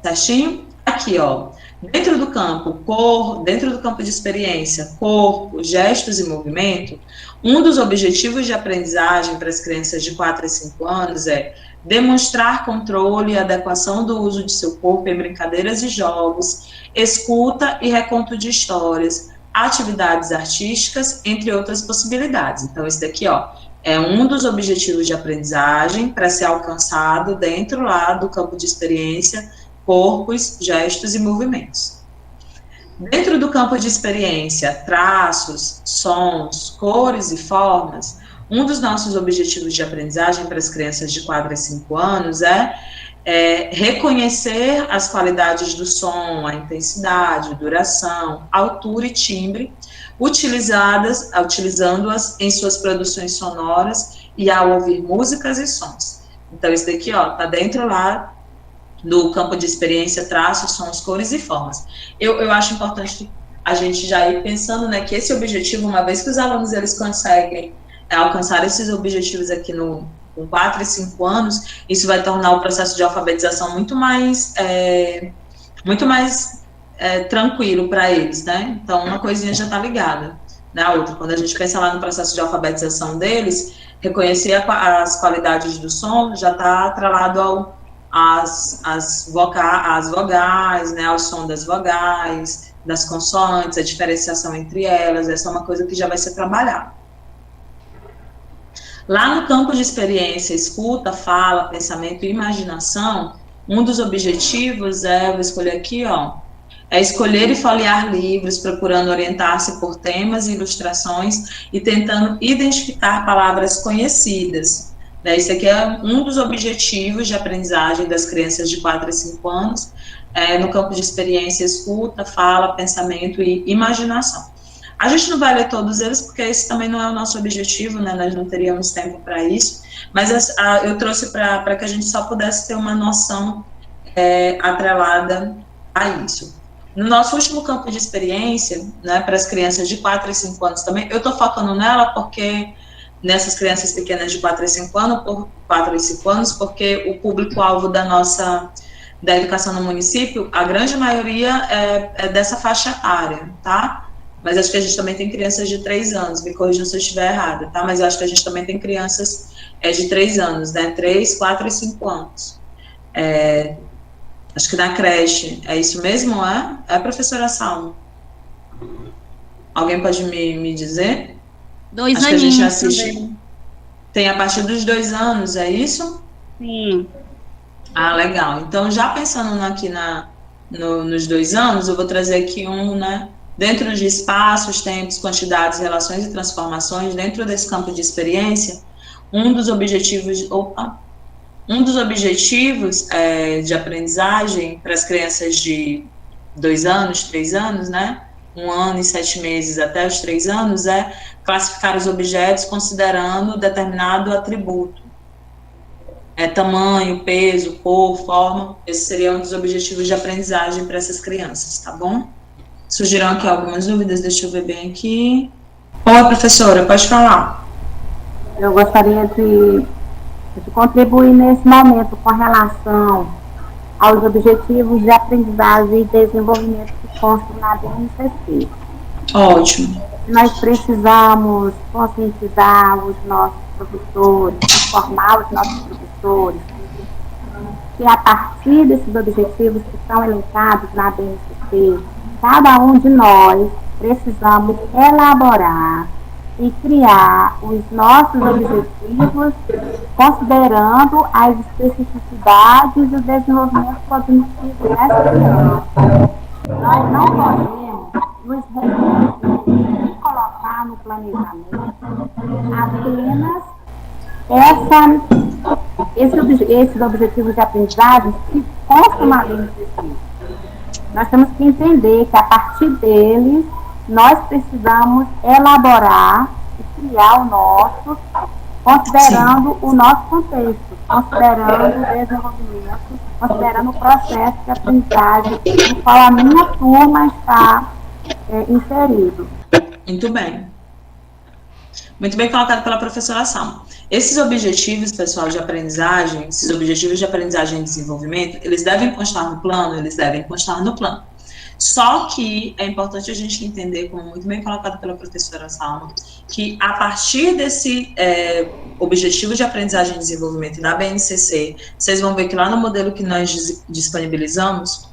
Certinho? Aqui, ó. Dentro do campo de experiência, corpo, gestos e movimento, um dos objetivos de aprendizagem para as crianças de 4 a 5 anos é demonstrar controle e adequação do uso de seu corpo em brincadeiras e jogos, escuta e reconto de histórias, atividades artísticas, entre outras possibilidades. Então, esse daqui, ó, é um dos objetivos de aprendizagem para ser alcançado dentro lá do campo de experiência, corpos, gestos e movimentos. Dentro do campo de experiência, traços, sons, cores e formas, um dos nossos objetivos de aprendizagem para as crianças de 4 a 5 anos é reconhecer as qualidades do som, a intensidade, duração, altura e timbre, utilizando-as em suas produções sonoras e ao ouvir músicas e sons. Então, isso daqui, ó, tá dentro lá do campo de experiência, traços, sons, cores e formas. Eu acho importante a gente já ir pensando, né, que esse objetivo, uma vez que os alunos eles conseguem alcançar esses objetivos aqui com 4 e 5 anos, isso vai tornar o processo de alfabetização muito mais tranquilo para eles, né? Então, uma coisinha já está ligada. né? Outra, quando a gente pensa lá no processo de alfabetização deles, reconhecer as qualidades do som já está atrelado às vogais, né? Ao som das vogais, das consoantes, a diferenciação entre elas, essa é uma coisa que já vai ser trabalhada. Lá no campo de experiência, escuta, fala, pensamento e imaginação, um dos objetivos vou escolher aqui, ó, é escolher e folhear livros, procurando orientar-se por temas e ilustrações e tentando identificar palavras conhecidas. Né? Isso aqui é um dos objetivos de aprendizagem das crianças de 4 a 5 anos, no campo de experiência, escuta, fala, pensamento e imaginação. A gente não vai ler todos eles, porque esse também não é o nosso objetivo, né? Nós não teríamos tempo para isso, mas eu trouxe para que a gente só pudesse ter uma noção atrelada a isso. No nosso último campo de experiência, né, para as crianças de 4 a 5 anos também, eu estou focando nela porque, nessas crianças pequenas de 4 a 5 anos, porque o público-alvo da educação no município, a grande maioria é dessa faixa etária, tá? Mas acho que a gente também tem crianças de 3 anos, me corrijam se eu estiver errada, tá? Mas eu acho que a gente também tem crianças de 3 anos, né? 3, 4 e 5 anos. Acho que na creche, é isso mesmo, é? É, professora Salma? Alguém pode me dizer? 2 acho aninhos que a gente assiste. também. Tem a partir dos 2 anos, é isso? Sim. Ah, legal. Então, já pensando aqui nos 2 anos, eu vou trazer aqui né? Dentro de espaços, tempos, quantidades, relações e transformações, dentro desse campo de experiência, um dos objetivos de aprendizagem para as crianças de 2 anos, 3 anos, né? 1 ano e 7 meses até os 3 anos, é classificar os objetos considerando determinado atributo. Tamanho, peso, cor, forma, esse seria um dos objetivos de aprendizagem para essas crianças, tá bom? Surgiram aqui algumas dúvidas, deixa eu ver bem aqui. Oi, professora, pode falar. Eu gostaria de contribuir nesse momento com relação aos objetivos de aprendizagem e desenvolvimento que constam na BNCC. Ótimo. Nós precisamos conscientizar os nossos professores, informar os nossos professores que a partir desses objetivos que são elencados na BNCC, cada um de nós precisamos elaborar e criar os nossos objetivos considerando as especificidades e o desenvolvimento cognitivo dessa criança. Nós não podemos nos restringir e colocar no planejamento apenas esses objetivos de aprendizagem que constam na BNCC. Nós temos que entender que a partir deles nós precisamos elaborar e criar o nosso, considerando o nosso contexto, considerando o desenvolvimento, considerando o processo de aprendizagem no qual a minha turma está inserido. Muito bem. Muito bem colocado pela professora Salma. Esses objetivos, pessoal, de aprendizagem, esses objetivos de aprendizagem e desenvolvimento, eles devem constar no plano? Eles devem constar no plano. Só que é importante a gente entender, como muito bem colocado pela professora Salma, que a partir desse objetivo de aprendizagem e desenvolvimento da BNCC, vocês vão ver que lá no modelo que nós disponibilizamos,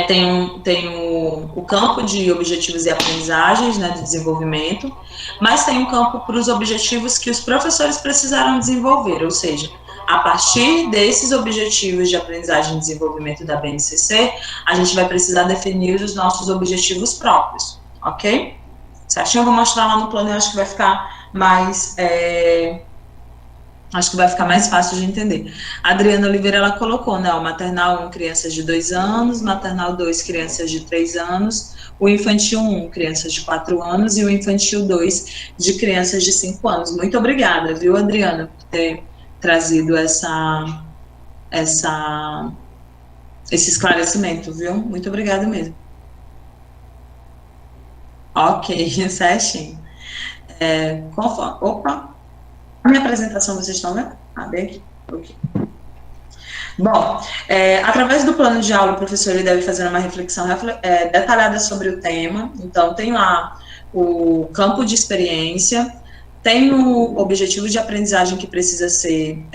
tem o campo de objetivos e aprendizagens, né, de desenvolvimento, mas tem um campo para os objetivos que os professores precisaram desenvolver, ou seja, a partir desses objetivos de aprendizagem e desenvolvimento da BNCC, a gente vai precisar definir os nossos objetivos próprios, ok? Certinho? Eu vou mostrar lá no plano, eu acho que vai ficar mais... Acho que vai ficar mais fácil de entender. A Adriana Oliveira, ela colocou, né, o maternal 1, crianças de 2 anos, maternal 2, crianças de 3 anos, o infantil 1, crianças de 4 anos, e o infantil 2, de crianças de 5 anos. Muito obrigada, viu, Adriana, por ter trazido esse esclarecimento, viu? Muito obrigada mesmo. Ok, certinho. Opa! A minha apresentação, vocês estão vendo? Bem aqui. Okay. Bom, através do plano de aula, o professor ele deve fazer uma reflexão detalhada sobre o tema. Então, tem lá o campo de experiência, tem o objetivo de aprendizagem que precisa ser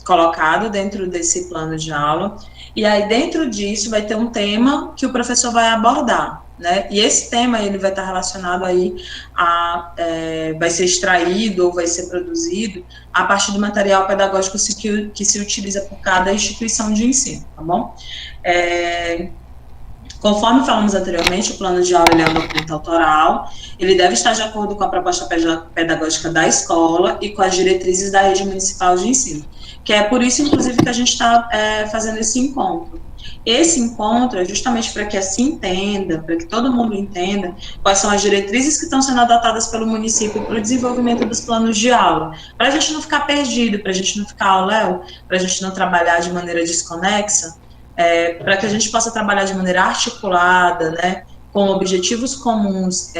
colocado dentro desse plano de aula, e aí dentro disso vai ter um tema que o professor vai abordar, né, e esse tema ele vai estar relacionado aí vai ser extraído ou vai ser produzido a partir do material pedagógico que se utiliza por cada instituição de ensino, tá bom? Conforme falamos anteriormente, o plano de aula ele é um documento autoral, ele deve estar de acordo com a proposta pedagógica da escola e com as diretrizes da rede municipal de ensino, que é por isso, inclusive, que a gente está fazendo esse encontro. Esse encontro é justamente para que assim entenda, para que todo mundo entenda quais são as diretrizes que estão sendo adotadas pelo município para o desenvolvimento dos planos de aula, para a gente não ficar perdido, para a gente não ficar Léo, para a gente não trabalhar de maneira desconexa, para que a gente possa trabalhar de maneira articulada, né, com objetivos comuns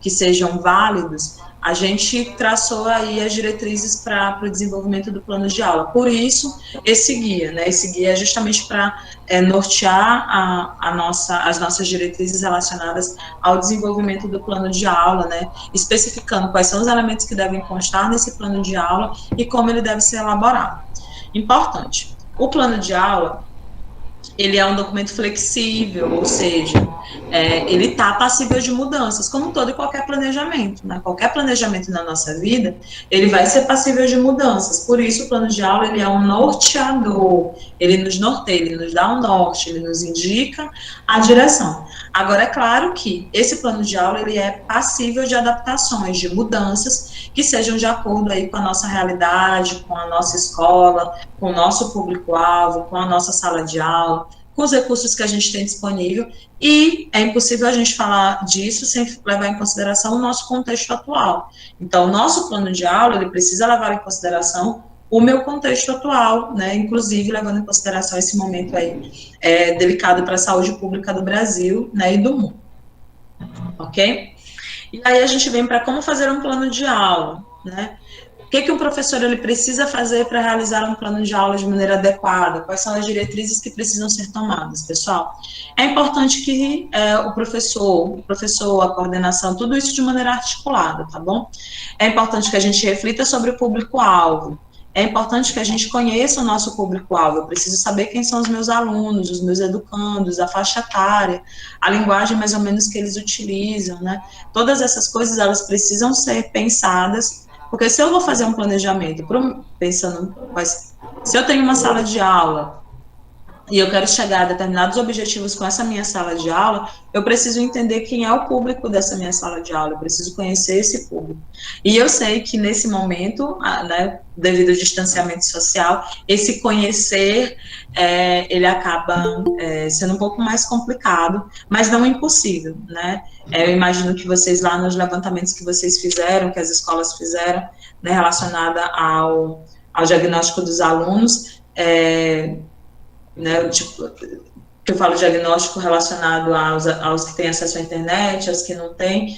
que sejam válidos, a gente traçou aí as diretrizes para o desenvolvimento do plano de aula. Por isso, esse guia, né, esse guia é justamente para nortear as nossas diretrizes relacionadas ao desenvolvimento do plano de aula, né, especificando quais são os elementos que devem constar nesse plano de aula e como ele deve ser elaborado. Importante, o plano de aula, ele é um documento flexível, ou seja, ele está passível de mudanças, como todo e qualquer planejamento, né? Qualquer planejamento na nossa vida, ele vai ser passível de mudanças, por isso o plano de aula, ele é um norteador, ele nos norteia, ele nos dá um norte, ele nos indica a direção. Agora, é claro que esse plano de aula, ele é passível de adaptações, de mudanças, que sejam de acordo aí com a nossa realidade, com a nossa escola, com o nosso público-alvo, com a nossa sala de aula, com os recursos que a gente tem disponível, e é impossível a gente falar disso sem levar em consideração o nosso contexto atual. Então, o nosso plano de aula, ele precisa levar em consideração o meu contexto atual, né, inclusive levando em consideração esse momento aí delicado para a saúde pública do Brasil, né, e do mundo, ok? E aí a gente vem para como fazer um plano de aula, né? O que um professor ele precisa fazer para realizar um plano de aula de maneira adequada? Quais são as diretrizes que precisam ser tomadas, pessoal? É importante que o professor, a coordenação, tudo isso de maneira articulada, tá bom? É importante que a gente reflita sobre o público-alvo. É importante que a gente conheça o nosso público-alvo. Eu preciso saber quem são os meus alunos, os meus educandos, a faixa etária, a linguagem mais ou menos que eles utilizam, né? Todas essas coisas, elas precisam ser pensadas, porque se eu vou fazer um planejamento, pensando, se eu tenho uma sala de aula e eu quero chegar a determinados objetivos com essa minha sala de aula, eu preciso entender quem é o público dessa minha sala de aula, eu preciso conhecer esse público. E eu sei que nesse momento, né, devido ao distanciamento social, esse conhecer, ele acaba sendo um pouco mais complicado, mas não impossível, né? Eu imagino que vocês lá nos levantamentos que vocês fizeram, que as escolas fizeram, né, relacionada ao diagnóstico dos alunos, né, tipo, que eu falo diagnóstico relacionado aos que têm acesso à internet, aos que não têm,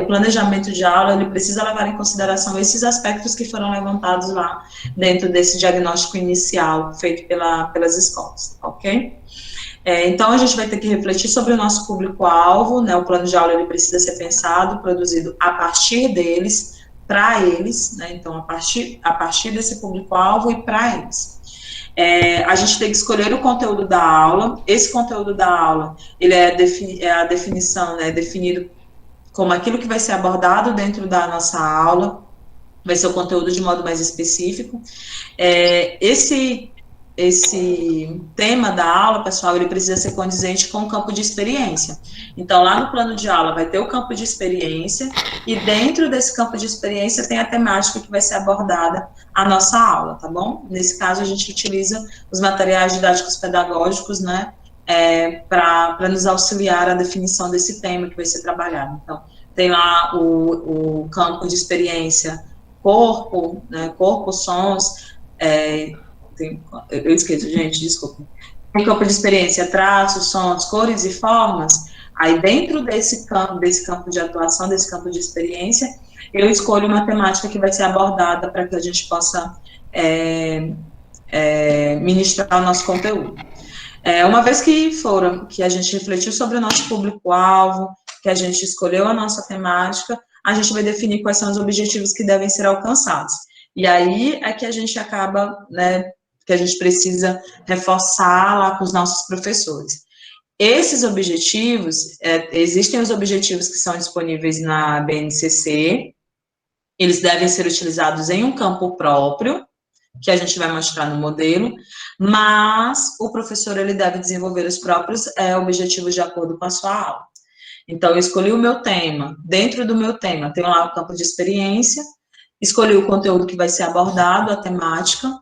o planejamento de aula, ele precisa levar em consideração esses aspectos que foram levantados lá dentro desse diagnóstico inicial feito pelas escolas, ok? Então, a gente vai ter que refletir sobre o nosso público-alvo, né, o plano de aula, ele precisa ser pensado, produzido a partir deles, para eles, né, então, a partir desse público-alvo e para eles. A gente tem que escolher o conteúdo da aula. Esse conteúdo da aula, ele a definição, né, definido como aquilo que vai ser abordado dentro da nossa aula, vai ser o conteúdo de modo mais específico. Esse tema da aula, pessoal, ele precisa ser condizente com o campo de experiência. Então, lá no plano de aula vai ter o campo de experiência, e dentro desse campo de experiência tem a temática que vai ser abordada a nossa aula, tá bom? Nesse caso, a gente utiliza os materiais didáticos pedagógicos, né, para nos auxiliar a definição desse tema que vai ser trabalhado. Então, tem lá o campo de experiência, corpo, né, corpo, sons, eu esqueço, gente, desculpa. Tem campo de experiência, traços, sons, cores e formas. Aí, dentro desse campo de atuação, desse campo de experiência, eu escolho uma temática que vai ser abordada para que a gente possa ministrar o nosso conteúdo. Uma vez que a gente refletiu sobre o nosso público-alvo, que a gente escolheu a nossa temática, a gente vai definir quais são os objetivos que devem ser alcançados. E aí é que a gente acaba, né, que a gente precisa reforçar lá com os nossos professores. Esses objetivos, existem os objetivos que são disponíveis na BNCC, eles devem ser utilizados em um campo próprio, que a gente vai mostrar no modelo, mas o professor ele deve desenvolver os próprios objetivos de acordo com a sua aula. Então, eu escolhi o meu tema, dentro do meu tema, tem lá o campo de experiência, escolhi o conteúdo que vai ser abordado, a temática,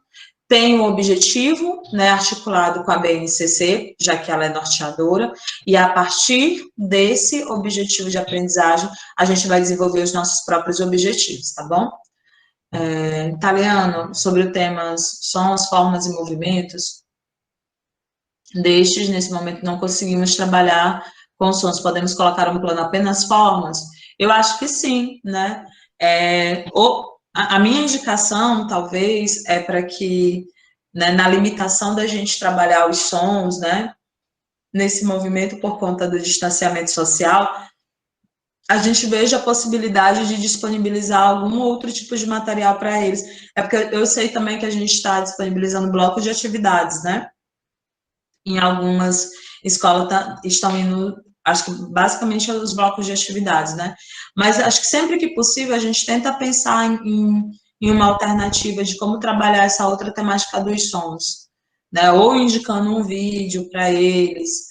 tem o objetivo, né, articulado com a BNCC, já que ela é norteadora, e a partir desse objetivo de aprendizagem, a gente vai desenvolver os nossos próprios objetivos, tá bom? Italiano, sobre o tema sons, formas e movimentos, destes, nesse momento, não conseguimos trabalhar com sons, podemos colocar um plano apenas formas? Eu acho que sim, né? A minha indicação, talvez, é para que, né, na limitação da gente trabalhar os sons, né, nesse movimento por conta do distanciamento social, a gente veja a possibilidade de disponibilizar algum outro tipo de material para eles. É porque eu sei também que a gente está disponibilizando blocos de atividades, né? Em algumas escolas estão indo, acho que basicamente os blocos de atividades, né? Mas acho que sempre que possível a gente tenta pensar em uma alternativa de como trabalhar essa outra temática dos sons, né? Ou indicando um vídeo para eles,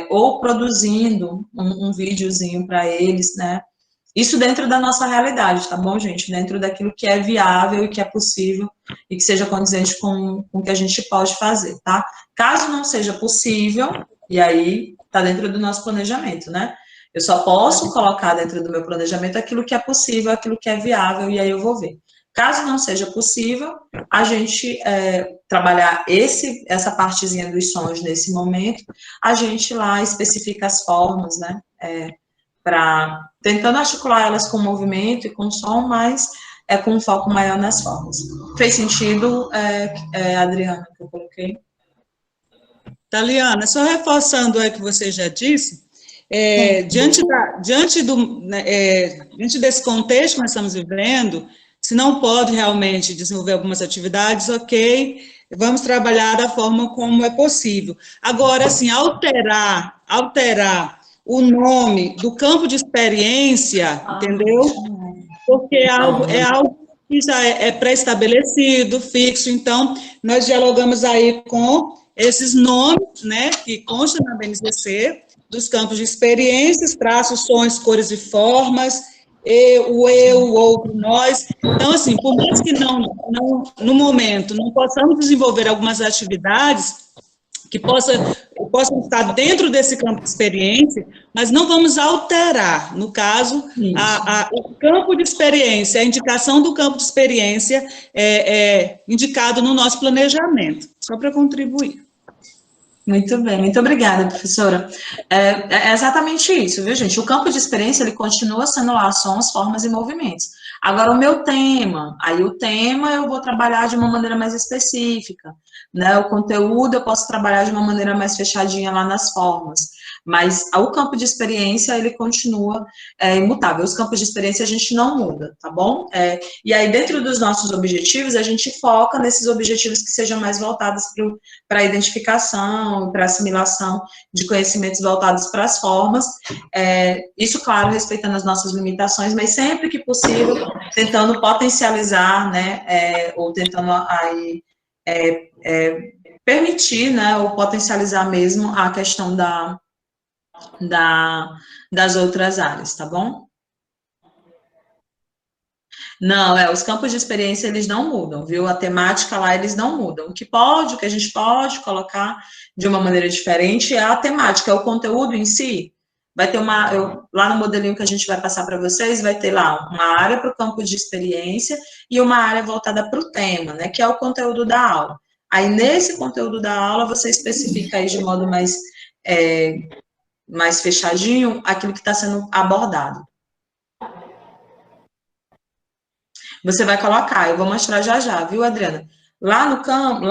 ou produzindo um videozinho para eles, né? Isso dentro da nossa realidade, tá bom, gente? Dentro daquilo que é viável e que é possível e que seja condizente com o que a gente pode fazer, tá? Caso não seja possível, e aí tá dentro do nosso planejamento, né? Eu só posso colocar dentro do meu planejamento aquilo que é possível, aquilo que é viável, e aí eu vou ver. Caso não seja possível, a gente trabalhar essa partezinha dos sons nesse momento, a gente lá especifica as formas, né? Tentando articular elas com movimento e com som, mas com um foco maior nas formas. Fez sentido, Adriana, que eu coloquei? Taliana, só reforçando o que você já disse, diante desse contexto que nós estamos vivendo, se não pode realmente desenvolver algumas atividades, ok, vamos trabalhar da forma como é possível. Agora, assim, alterar o nome do campo de experiência, entendeu? Porque é algo que já é pré-estabelecido, fixo, então, nós dialogamos aí com esses nomes, né, que constam na BNCC, dos campos de experiências, traços, sons, cores e formas, o outro, nós. Então, assim, por mais que no momento, não possamos desenvolver algumas atividades que possam estar dentro desse campo de experiência, mas não vamos alterar, no caso, o campo de experiência, a indicação do campo de experiência é indicado no nosso planejamento, só para contribuir. Muito bem, muito obrigada, professora. É exatamente isso, viu, gente? O campo de experiência, ele continua sendo lá sons, formas e movimentos. Agora, o meu tema, eu vou trabalhar de uma maneira mais específica, né? O conteúdo eu posso trabalhar de uma maneira mais fechadinha lá nas formas, mas o campo de experiência, ele continua imutável. Os campos de experiência a gente não muda, tá bom? E aí, dentro dos nossos objetivos, a gente foca nesses objetivos que sejam mais voltados para a identificação, para a assimilação de conhecimentos voltados para as formas, isso, claro, respeitando as nossas limitações, mas sempre que possível, tentando potencializar, né, ou tentando aí, permitir, né, ou potencializar mesmo a questão das outras áreas, tá bom? Não, os campos de experiência, eles não mudam, viu? A temática lá, eles não mudam. O que a gente pode colocar de uma maneira diferente é a temática, é o conteúdo em si. Vai ter lá no modelinho que a gente vai passar para vocês, vai ter lá uma área para o campo de experiência e uma área voltada para o tema, né? Que é o conteúdo da aula. Aí, nesse conteúdo da aula, você especifica aí de modo mais fechadinho aquilo que está sendo abordado. Você vai colocar, eu vou mostrar já, viu, Adriana? Lá no campo,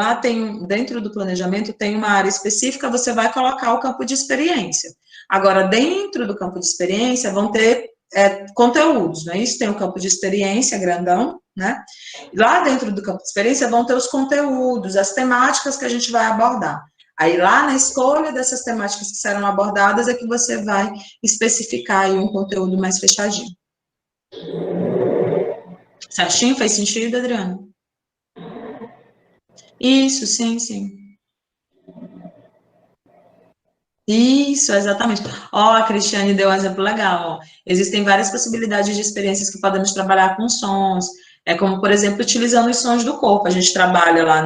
dentro do planejamento, tem uma área específica, você vai colocar o campo de experiência. Agora, dentro do campo de experiência, vão ter conteúdos, não é isso? Tem o campo de experiência grandão, né? Lá dentro do campo de experiência vão ter os conteúdos, as temáticas que a gente vai abordar. Aí, lá na escolha dessas temáticas que serão abordadas, é que você vai especificar aí um conteúdo mais fechadinho. Certinho? Faz sentido, Adriana? Isso, sim, sim. Isso, exatamente. Ó, a Cristiane deu um exemplo legal, ó. Existem várias possibilidades de experiências que podemos trabalhar com sons, como, por exemplo, utilizando os sons do corpo. A gente trabalha lá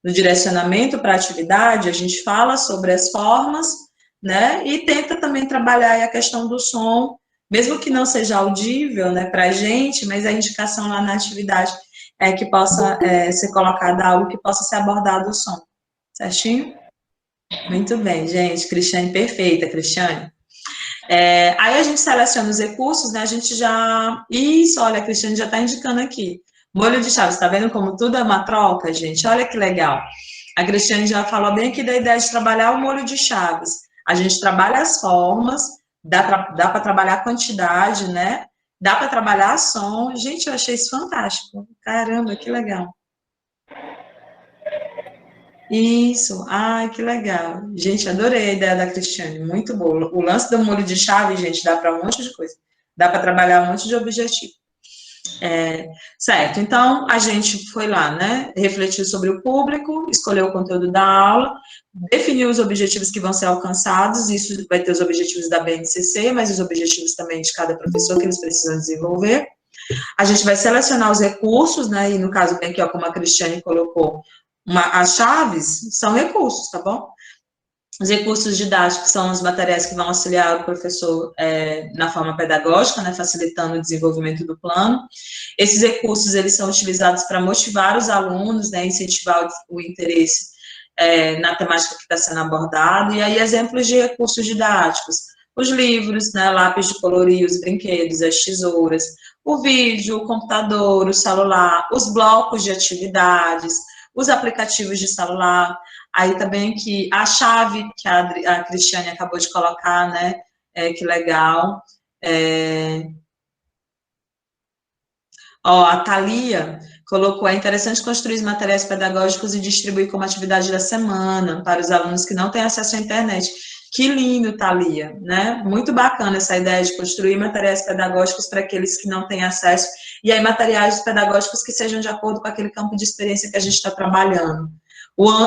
no direcionamento para a atividade, a gente fala sobre as formas, né, e tenta também trabalhar aí a questão do som, mesmo que não seja audível, né, para a gente, mas a indicação lá na atividade é que possa ser colocada algo que possa ser abordado o som. Certinho? Muito bem, gente. Cristiane, perfeita, Cristiane. Aí a gente seleciona os recursos, né? A gente já... Isso, olha, a Cristiane já está indicando aqui. Molho de chaves, está vendo como tudo é uma troca, gente? Olha que legal. A Cristiane já falou bem aqui da ideia de trabalhar o molho de chaves. A gente trabalha as formas, dá para trabalhar a quantidade, né? Dá para trabalhar som. Gente, eu achei isso fantástico. Caramba, que legal. Isso, ai, que legal. Gente, adorei a ideia da Cristiane, muito boa. O lance do molho de chave, gente, dá para um monte de coisa. Dá para trabalhar um monte de objetivo. Certo, então a gente foi lá, né? Refletiu sobre o público, escolheu o conteúdo da aula, definiu os objetivos que vão ser alcançados, isso vai ter os objetivos da BNCC, mas os objetivos também de cada professor que eles precisam desenvolver. A gente vai selecionar os recursos, né? E no caso, bem aqui, ó, como a Cristiane colocou, as chaves são recursos, tá bom? Os recursos didáticos são os materiais que vão auxiliar o professor na forma pedagógica, né, facilitando o desenvolvimento do plano. Esses recursos, eles são utilizados para motivar os alunos, né, incentivar o interesse na temática que está sendo abordada. E aí, exemplos de recursos didáticos: os livros, né, lápis de colorir, os brinquedos, as tesouras, o vídeo, o computador, o celular, os blocos de atividades, os aplicativos de celular, aí também que a chave que a Cristiane acabou de colocar, né, que legal. Ó, a Thalia colocou, é interessante construir os materiais pedagógicos e distribuir como atividade da semana para os alunos que não têm acesso à internet. Que lindo, Thalia, né? Muito bacana essa ideia de construir materiais pedagógicos para aqueles que não têm acesso, e aí materiais pedagógicos que sejam de acordo com aquele campo de experiência que a gente está trabalhando.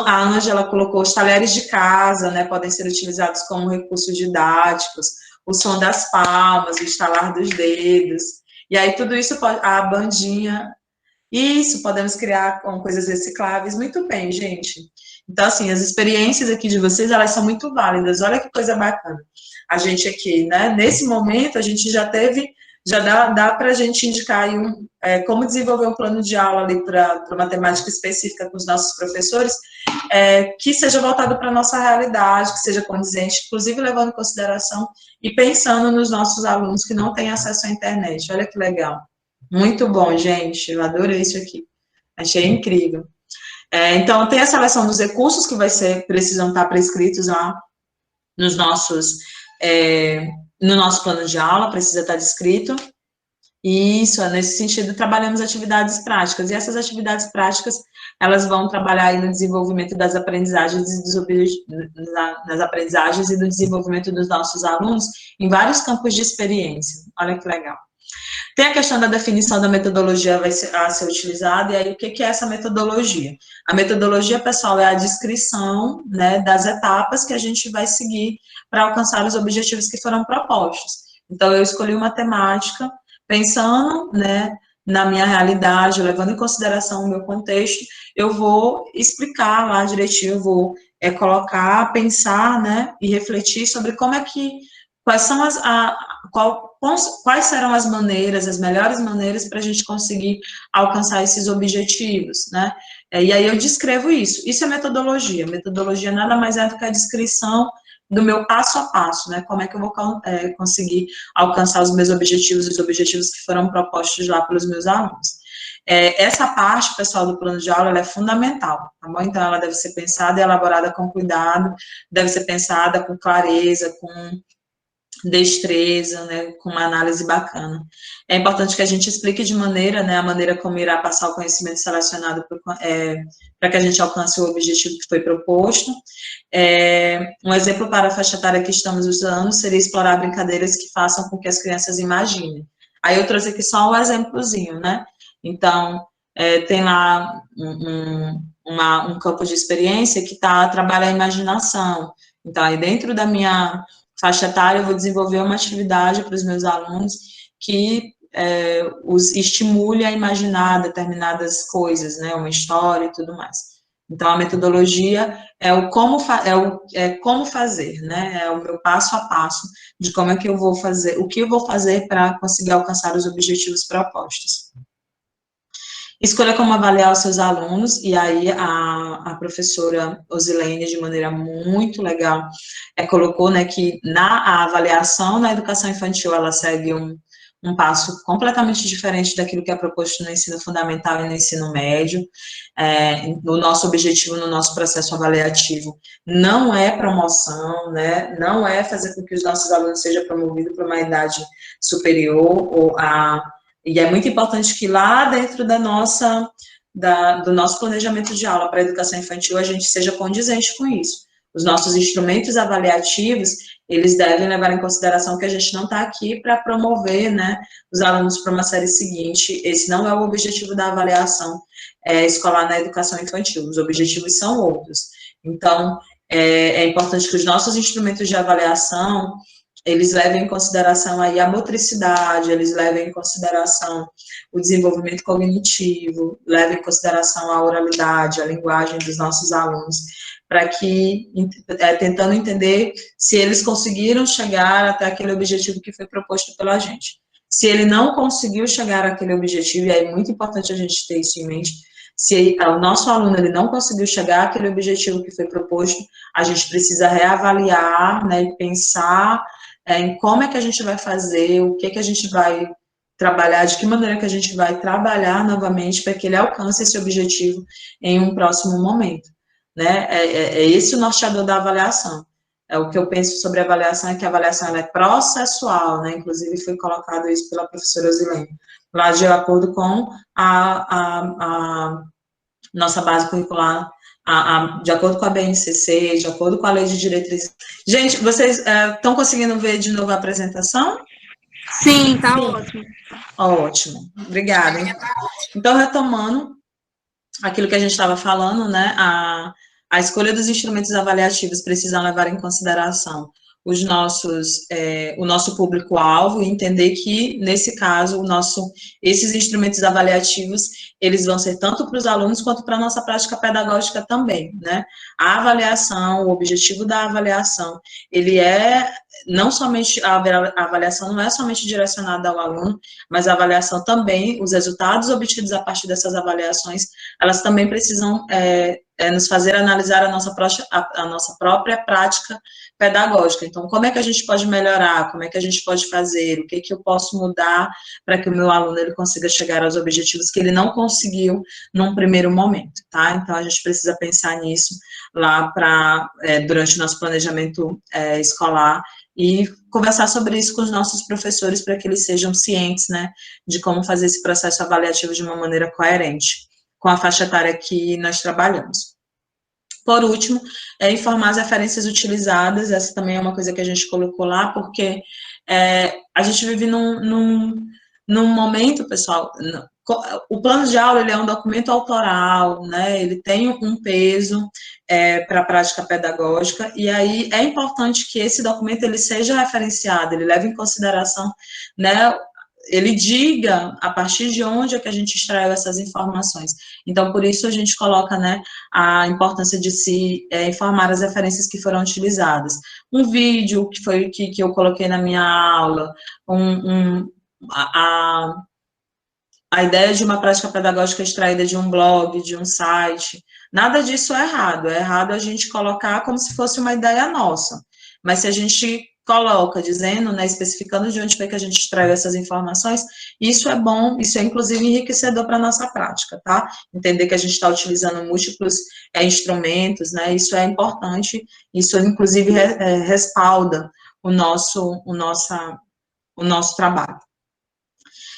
A Ângela colocou os talheres de casa, né? Podem ser utilizados como recursos didáticos, o som das palmas, o estalar dos dedos, e aí tudo isso, a bandinha, isso, podemos criar com coisas recicláveis. Muito bem, gente. Então, assim, as experiências aqui de vocês, elas são muito válidas. Olha que coisa bacana. A gente aqui, né, nesse momento, a gente já dá para a gente indicar aí como desenvolver um plano de aula ali para uma temática específica com os nossos professores, que seja voltado para a nossa realidade, que seja condizente, inclusive levando em consideração e pensando nos nossos alunos que não têm acesso à internet. Olha que legal. Muito bom, gente. Eu adorei isso aqui. Achei incrível. Então, tem a seleção dos recursos que precisam estar prescritos lá no nosso plano de aula, precisa estar descrito. Isso, nesse sentido, trabalhamos atividades práticas. E essas atividades práticas, elas vão trabalhar aí no desenvolvimento das aprendizagens nas aprendizagens e do desenvolvimento dos nossos alunos em vários campos de experiência. Olha que legal. Tem a questão da definição da metodologia a ser utilizada, e aí o que é essa metodologia? A metodologia, pessoal, é a descrição, né, das etapas que a gente vai seguir para alcançar os objetivos que foram propostos. Então, eu escolhi uma temática pensando, né, na minha realidade, levando em consideração o meu contexto, eu vou explicar lá direitinho, eu vou colocar, pensar, né, e refletir sobre quais serão as melhores maneiras para a gente conseguir alcançar esses objetivos, né? E aí eu descrevo isso. Isso é metodologia. Metodologia nada mais é do que a descrição do meu passo a passo, né? Como é que eu vou conseguir alcançar os meus objetivos, os objetivos que foram propostos lá pelos meus alunos. Essa parte, pessoal, do plano de aula, ela é fundamental, tá bom? Então, ela deve ser pensada e elaborada com cuidado, deve ser pensada com clareza, com destreza, né, com uma análise bacana. É importante que a gente explique de maneira, né, a maneira como irá passar o conhecimento selecionado para que a gente alcance o objetivo que foi proposto. Um exemplo para a faixa etária que estamos usando seria explorar brincadeiras que façam com que as crianças imaginem. Aí eu trouxe aqui só um exemplozinho, né? Então, tem lá um campo de experiência que trabalha a imaginação. Então, aí dentro da minha faixa etária, eu vou desenvolver uma atividade para os meus alunos que os estimule a imaginar determinadas coisas, né, uma história e tudo mais. Então, a metodologia é o como fazer, né, é o meu passo a passo de como é que eu vou fazer, o que eu vou fazer para conseguir alcançar os objetivos propostos. Escolha como avaliar os seus alunos, e aí a professora Osilene, de maneira muito legal, colocou, né, que a avaliação na educação infantil, ela segue um passo completamente diferente daquilo que é proposto no ensino fundamental e no ensino médio. O nosso objetivo no nosso processo avaliativo não é promoção, né, não é fazer com que os nossos alunos sejam promovidos para uma idade superior e é muito importante que lá dentro do nosso planejamento de aula para a educação infantil, a gente seja condizente com isso. Os nossos instrumentos avaliativos, eles devem levar em consideração que a gente não está aqui para promover, né, os alunos para uma série seguinte. Esse não é o objetivo da avaliação escolar na educação infantil. Os objetivos são outros. Então, é importante que os nossos instrumentos de avaliação, eles levem em consideração aí a motricidade, eles levem em consideração o desenvolvimento cognitivo, levem em consideração a oralidade, a linguagem dos nossos alunos, para que, tentando entender se eles conseguiram chegar até aquele objetivo que foi proposto pela gente. Se ele não conseguiu chegar àquele objetivo, e é muito importante a gente ter isso em mente, se o nosso aluno ele não conseguiu chegar àquele objetivo que foi proposto, a gente precisa reavaliar, né, e pensar em como é que a gente vai fazer, o que é que a gente vai trabalhar, de que maneira que a gente vai trabalhar novamente para que ele alcance esse objetivo em um próximo momento, né? É esse o norteador da avaliação. O que eu penso sobre a avaliação é que a avaliação ela é processual, né? Inclusive foi colocado isso pela professora Osilene, lá de acordo com a nossa base curricular, de acordo com a BNCC, de acordo com a lei de diretrizes. Gente, vocês estão conseguindo ver de novo a apresentação? Sim, tá ótimo. Ótimo, obrigada. Então, retomando aquilo que a gente estava falando, né, a escolha dos instrumentos avaliativos precisa levar em consideração o nosso público-alvo e entender que, nesse caso, esses instrumentos avaliativos, eles vão ser tanto para os alunos quanto para a nossa prática pedagógica também, né? A avaliação, o objetivo da avaliação, ele não somente, a avaliação não é somente direcionada ao aluno, mas a avaliação também, os resultados obtidos a partir dessas avaliações, elas também precisam nos fazer analisar a nossa própria prática pedagógica. Então, como é que a gente pode melhorar? Como é que a gente pode fazer? O que eu posso mudar para que o meu aluno ele consiga chegar aos objetivos que ele não conseguiu num primeiro momento, tá? Então, a gente precisa pensar nisso lá durante o nosso planejamento escolar e conversar sobre isso com os nossos professores para que eles sejam cientes, né, de como fazer esse processo avaliativo de uma maneira coerente com a faixa etária que nós trabalhamos. Por último, informar as referências utilizadas, essa também é uma coisa que a gente colocou lá, porque a gente vive num momento, pessoal, o plano de aula ele é um documento autoral, né, ele tem um peso para a prática pedagógica, e aí é importante que esse documento ele seja referenciado, ele leve em consideração, né, ele diga a partir de onde é que a gente extraiu essas informações. Então, por isso a gente coloca, né, a importância de se informar as referências que foram utilizadas. Um vídeo que eu coloquei na minha aula, a ideia de uma prática pedagógica extraída de um blog, de um site, nada disso é errado a gente colocar como se fosse uma ideia nossa. Mas se a gente coloca, dizendo, né, especificando de onde foi que a gente extraiu essas informações, isso é bom, isso é inclusive enriquecedor para a nossa prática, tá? Entender que a gente está utilizando múltiplos instrumentos, né, isso é importante, isso inclusive respalda o nosso trabalho.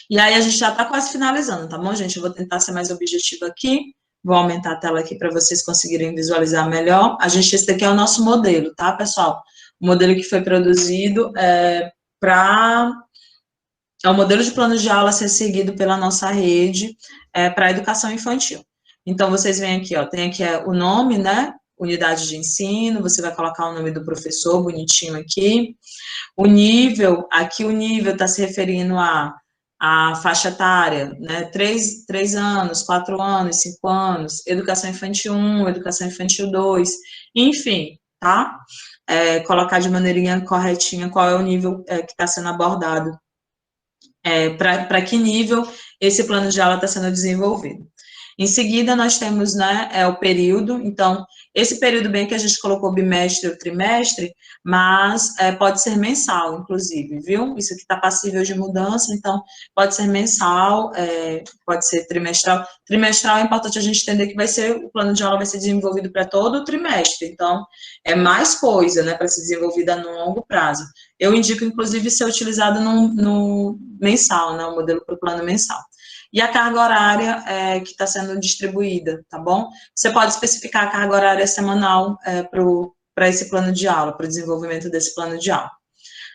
E aí a gente já está quase finalizando, tá bom, gente? Eu vou tentar ser mais objetiva aqui, vou aumentar a tela aqui para vocês conseguirem visualizar melhor. Esse daqui é o nosso modelo, tá, pessoal? O modelo que foi produzido é o modelo de plano de aula a ser seguido pela nossa rede para a educação infantil. Então, vocês veem aqui, ó, tem aqui o nome, né, unidade de ensino, você vai colocar o nome do professor, bonitinho aqui. O nível, aqui o nível está se referindo a faixa etária, né, 3 anos, 4 anos, 5 anos, educação infantil 1, educação infantil 2, enfim, tá? Colocar de maneirinha corretinha qual é o nível que está sendo abordado, para que nível esse plano de aula está sendo desenvolvido. Em seguida, nós temos, né, o período, então, esse período bem que a gente colocou bimestre ou trimestre, mas pode ser mensal, inclusive, viu? Isso aqui está passível de mudança, então, pode ser mensal, pode ser trimestral. Trimestral é importante a gente entender que o plano de aula vai ser desenvolvido para todo o trimestre, então, é mais coisa, né, para ser desenvolvida no longo prazo. Eu indico, inclusive, ser utilizado no mensal, né, o modelo para o plano mensal. E a carga horária que está sendo distribuída, tá bom? Você pode especificar a carga horária semanal para esse plano de aula, para o desenvolvimento desse plano de aula.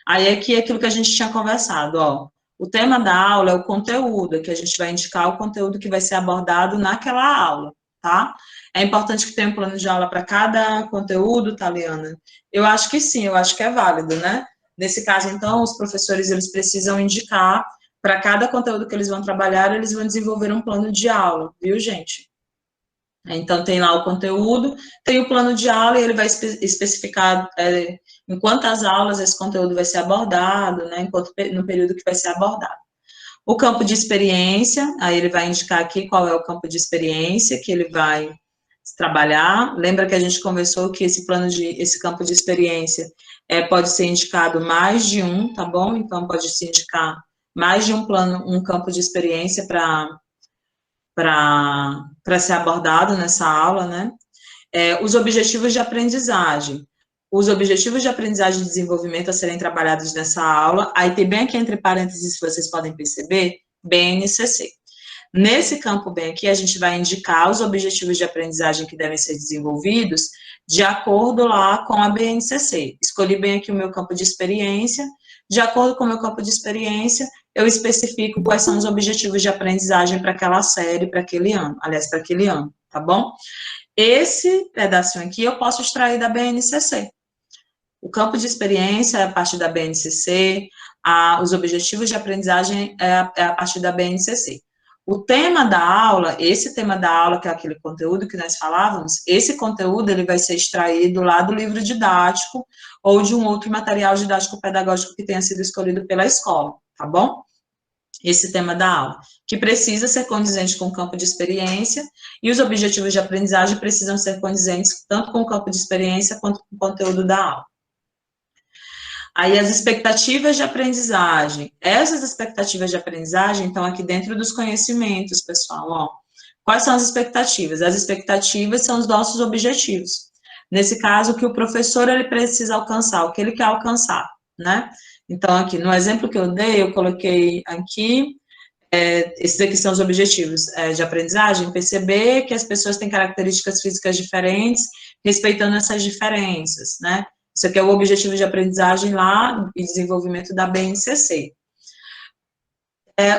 Aí aqui é aquilo que a gente tinha conversado, ó. O tema da aula é o conteúdo, que a gente vai indicar o conteúdo que vai ser abordado naquela aula, tá? É importante que tenha um plano de aula para cada conteúdo, Taliana? Eu acho que sim, eu acho que é válido, né? Nesse caso, então, os professores, eles precisam indicar para cada conteúdo que eles vão trabalhar, eles vão desenvolver um plano de aula, viu, gente? Então, tem lá o conteúdo, tem o plano de aula e ele vai especificar em quantas aulas esse conteúdo vai ser abordado, né, no período que vai ser abordado. O campo de experiência, aí ele vai indicar aqui qual é o campo de experiência que ele vai trabalhar. Lembra que a gente conversou que esse campo de experiência pode ser indicado mais de um, tá bom? Então, pode se indicar mais de um campo de experiência para ser abordado nessa aula, né? Os objetivos de aprendizagem. Os objetivos de aprendizagem e desenvolvimento a serem trabalhados nessa aula, aí tem bem aqui entre parênteses, vocês podem perceber, BNCC. Nesse campo bem aqui, a gente vai indicar os objetivos de aprendizagem que devem ser desenvolvidos de acordo lá com a BNCC. Escolhi bem aqui o meu campo de experiência. De acordo com o meu campo de experiência, eu especifico quais são os objetivos de aprendizagem para aquela série, para aquele ano, tá bom? Esse pedacinho aqui eu posso extrair da BNCC. O campo de experiência é a partir da BNCC, os objetivos de aprendizagem é a partir da BNCC. O tema da aula, esse tema da aula, que é aquele conteúdo que nós falávamos, esse conteúdo ele vai ser extraído lá do livro didático ou de um outro material didático-pedagógico que tenha sido escolhido pela escola, tá bom? Esse tema da aula, que precisa ser condizente com o campo de experiência, e os objetivos de aprendizagem precisam ser condizentes tanto com o campo de experiência quanto com o conteúdo da aula. Aí as expectativas de aprendizagem. Essas expectativas de aprendizagem estão aqui dentro dos conhecimentos, pessoal, ó. Quais são as expectativas? As expectativas são os nossos objetivos. Nesse caso, o que o professor ele precisa alcançar, o que ele quer alcançar, né? Então, aqui, no exemplo que eu dei, eu coloquei aqui, esses aqui são os objetivos de aprendizagem, perceber que as pessoas têm características físicas diferentes, respeitando essas diferenças, né? Isso aqui é o objetivo de aprendizagem lá e desenvolvimento da BNCC.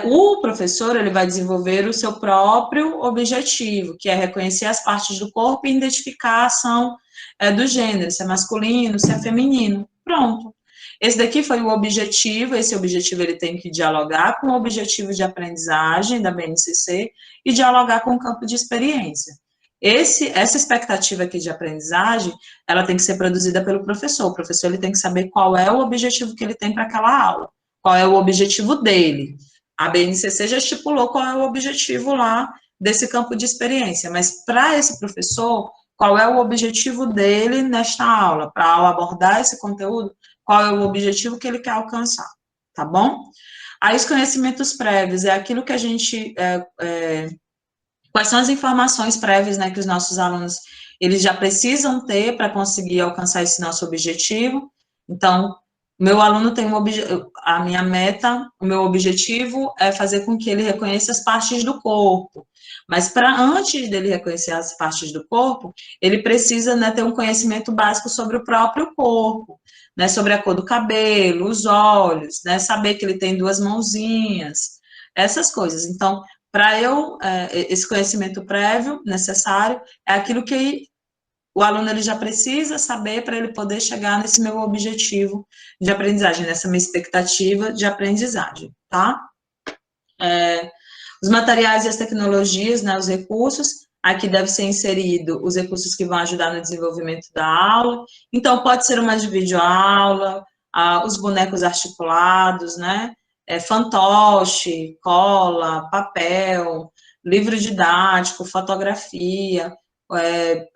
O professor, ele vai desenvolver o seu próprio objetivo, que é reconhecer as partes do corpo e identificar a ação do gênero, se é masculino, se é feminino. Pronto. Esse daqui foi o objetivo, esse objetivo ele tem que dialogar com o objetivo de aprendizagem da BNCC e dialogar com o campo de experiência. Essa expectativa aqui de aprendizagem, ela tem que ser produzida pelo professor. O professor ele tem que saber qual é o objetivo que ele tem para aquela aula, qual é o objetivo dele. A BNCC já estipulou qual é o objetivo lá desse campo de experiência, mas para esse professor, qual é o objetivo dele nesta aula? Para a aula abordar esse conteúdo, qual é o objetivo que ele quer alcançar, tá bom? Aí os conhecimentos prévios é aquilo que a gente, quais são as informações prévias, né, que os nossos alunos, eles já precisam ter para conseguir alcançar esse nosso objetivo. Então, meu aluno tem a minha meta, o meu objetivo é fazer com que ele reconheça as partes do corpo. Mas para antes dele reconhecer as partes do corpo, ele precisa, né, ter um conhecimento básico sobre o próprio corpo, né, sobre a cor do cabelo, os olhos, né, saber que ele tem 2 mãozinhas, essas coisas. Então, para esse conhecimento prévio necessário é aquilo que o aluno ele já precisa saber para ele poder chegar nesse meu objetivo de aprendizagem, nessa minha expectativa de aprendizagem, tá? Os materiais e as tecnologias, né, os recursos, aqui deve ser inserido os recursos que vão ajudar no desenvolvimento da aula. Então, pode ser uma de videoaula, os bonecos articulados, né, fantoche, cola, papel, livro didático, fotografia,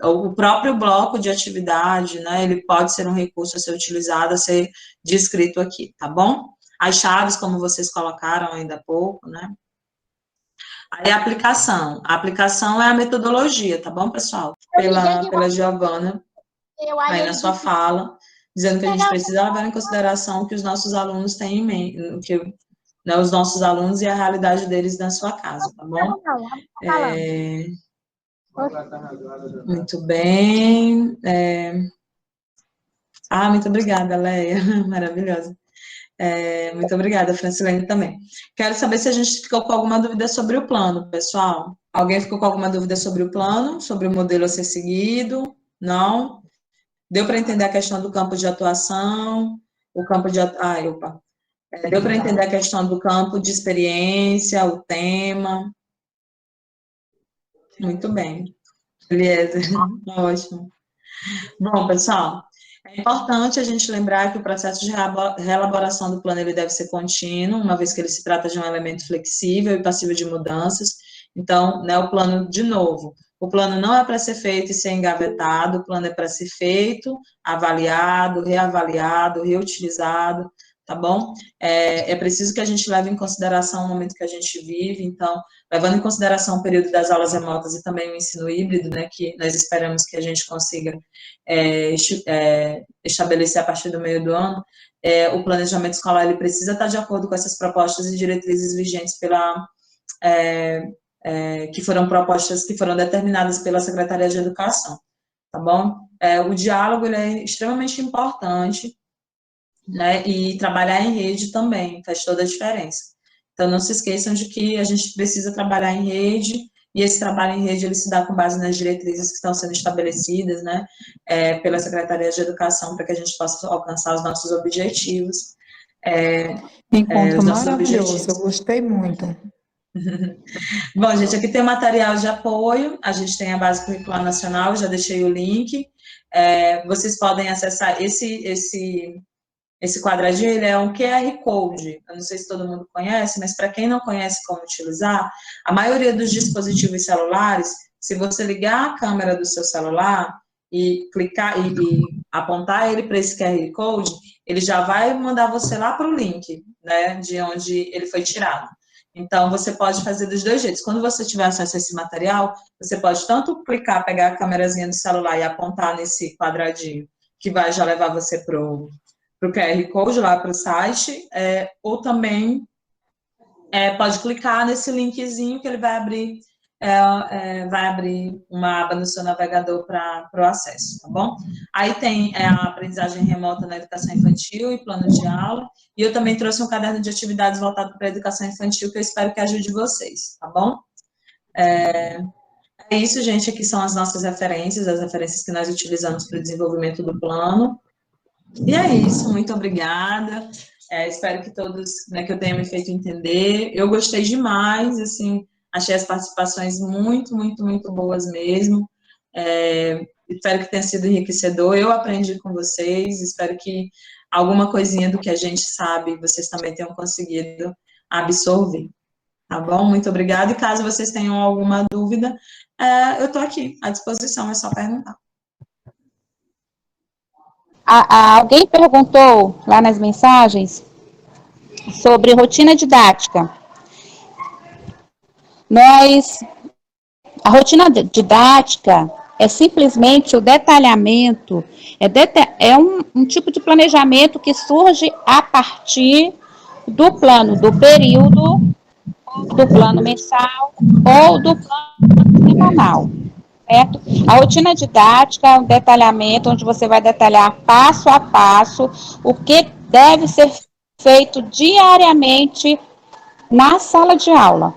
o próprio bloco de atividade, né, ele pode ser um recurso a ser utilizado, a ser descrito aqui, tá bom? As chaves, como vocês colocaram ainda há pouco, né? Aí a aplicação é a metodologia, tá bom, pessoal? Pela Giovana, aí na sua fala, dizendo que a gente precisa levar em consideração o que os nossos alunos têm em mente, que, né, os nossos alunos e a realidade deles na sua casa, tá bom? Muito bem. Muito obrigada, Leia, maravilhosa. Muito obrigada, Francilene, também. Quero saber se a gente ficou com alguma dúvida sobre o plano, pessoal. Alguém ficou com alguma dúvida sobre o plano, sobre o modelo a ser seguido? Não? Deu para entender a questão do campo de atuação, Deu para entender a questão do campo de experiência, o tema? Muito bem. Beleza, ótimo. Bom, pessoal, é importante a gente lembrar que o processo de reelaboração do plano ele deve ser contínuo, uma vez que ele se trata de um elemento flexível e passível de mudanças. Então, né, o plano, de novo, o plano não é para ser feito e ser engavetado, o plano é para ser feito, avaliado, reavaliado, reutilizado, tá bom? É preciso que a gente leve em consideração o momento que a gente vive, então, levando em consideração o período das aulas remotas e também o ensino híbrido, né, que nós esperamos que a gente consiga estabelecer a partir do meio do ano, o planejamento escolar ele precisa estar de acordo com essas propostas e diretrizes vigentes que foram propostas, que foram determinadas pela Secretaria de Educação, tá bom? O diálogo ele é extremamente importante, né, e trabalhar em rede também faz toda a diferença. Então, não se esqueçam de que a gente precisa trabalhar em rede, e esse trabalho em rede, ele se dá com base nas diretrizes que estão sendo estabelecidas, né, pela Secretaria de Educação, para que a gente possa alcançar os nossos objetivos. Encontro maravilhoso, eu gostei muito. Bom, gente, aqui tem o material de apoio, a gente tem a Base Curricular Nacional, já deixei o link, vocês podem acessar esse quadradinho, ele é um QR Code, eu não sei se todo mundo conhece, mas para quem não conhece como utilizar, a maioria dos dispositivos celulares, se você ligar a câmera do seu celular e clicar e apontar ele para esse QR Code, ele já vai mandar você lá para o link, né, de onde ele foi tirado. Então, você pode fazer dos dois jeitos. Quando você tiver acesso a esse material, você pode tanto clicar, pegar a câmerazinha do celular e apontar nesse quadradinho, que vai já levar você para o QR Code lá para o site, ou também pode clicar nesse linkzinho que ele vai abrir, uma aba no seu navegador para o acesso, tá bom? Aí tem a aprendizagem remota na educação infantil e plano de aula, e eu também trouxe um caderno de atividades voltado para a educação infantil que eu espero que ajude vocês, tá bom? É isso, gente, aqui são as nossas referências, as referências que nós utilizamos para o desenvolvimento do plano. E é isso, muito obrigada. Espero que todos, né, que eu tenha me feito entender. Eu gostei demais, assim, achei as participações muito, muito, muito boas mesmo. Espero que tenha sido enriquecedor. Eu aprendi com vocês, espero que alguma coisinha do que a gente sabe, vocês também tenham conseguido absorver. Tá bom? Muito obrigada. E caso vocês tenham alguma dúvida, eu estou aqui à disposição, é só perguntar. Alguém perguntou lá nas mensagens sobre rotina didática. A rotina didática é simplesmente o detalhamento, é um tipo de planejamento que surge a partir do plano do período, do plano mensal ou do plano semanal. Certo? A rotina didática é um detalhamento onde você vai detalhar passo a passo o que deve ser feito diariamente na sala de aula,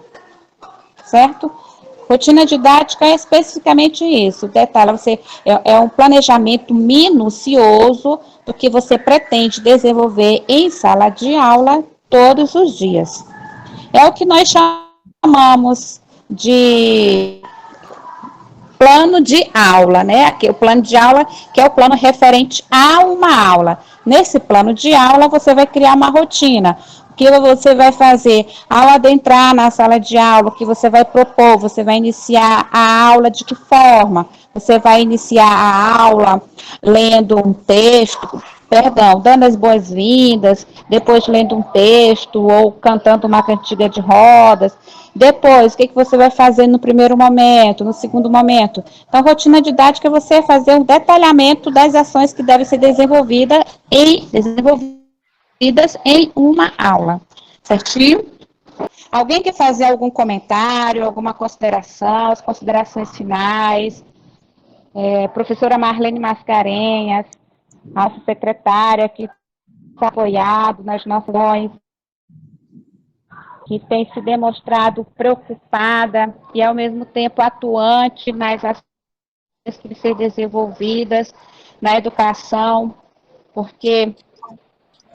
certo? Rotina didática é especificamente isso, detalhe, é um planejamento minucioso do que você pretende desenvolver em sala de aula todos os dias. É o que nós chamamos de plano de aula, né? Aqui, o plano de aula, que é o plano referente a uma aula. Nesse plano de aula, você vai criar uma rotina. O que você vai fazer? Ao adentrar na sala de aula, o que você vai propor? Você vai iniciar a aula de que forma? Você vai iniciar a aula lendo um texto, dando as boas-vindas, depois lendo um texto ou cantando uma cantiga de rodas. Depois, o que você vai fazer no primeiro momento, no segundo momento? Então, rotina didática é você fazer um detalhamento das ações que devem ser desenvolvidas em uma aula. Certinho? Alguém quer fazer algum comentário, alguma consideração, as considerações finais? Professora Marlene Mascarenhas, nossa secretária, que está apoiado nas nossas ações, que tem se demonstrado preocupada e, ao mesmo tempo, atuante nas ações que devem ser desenvolvidas na educação, porque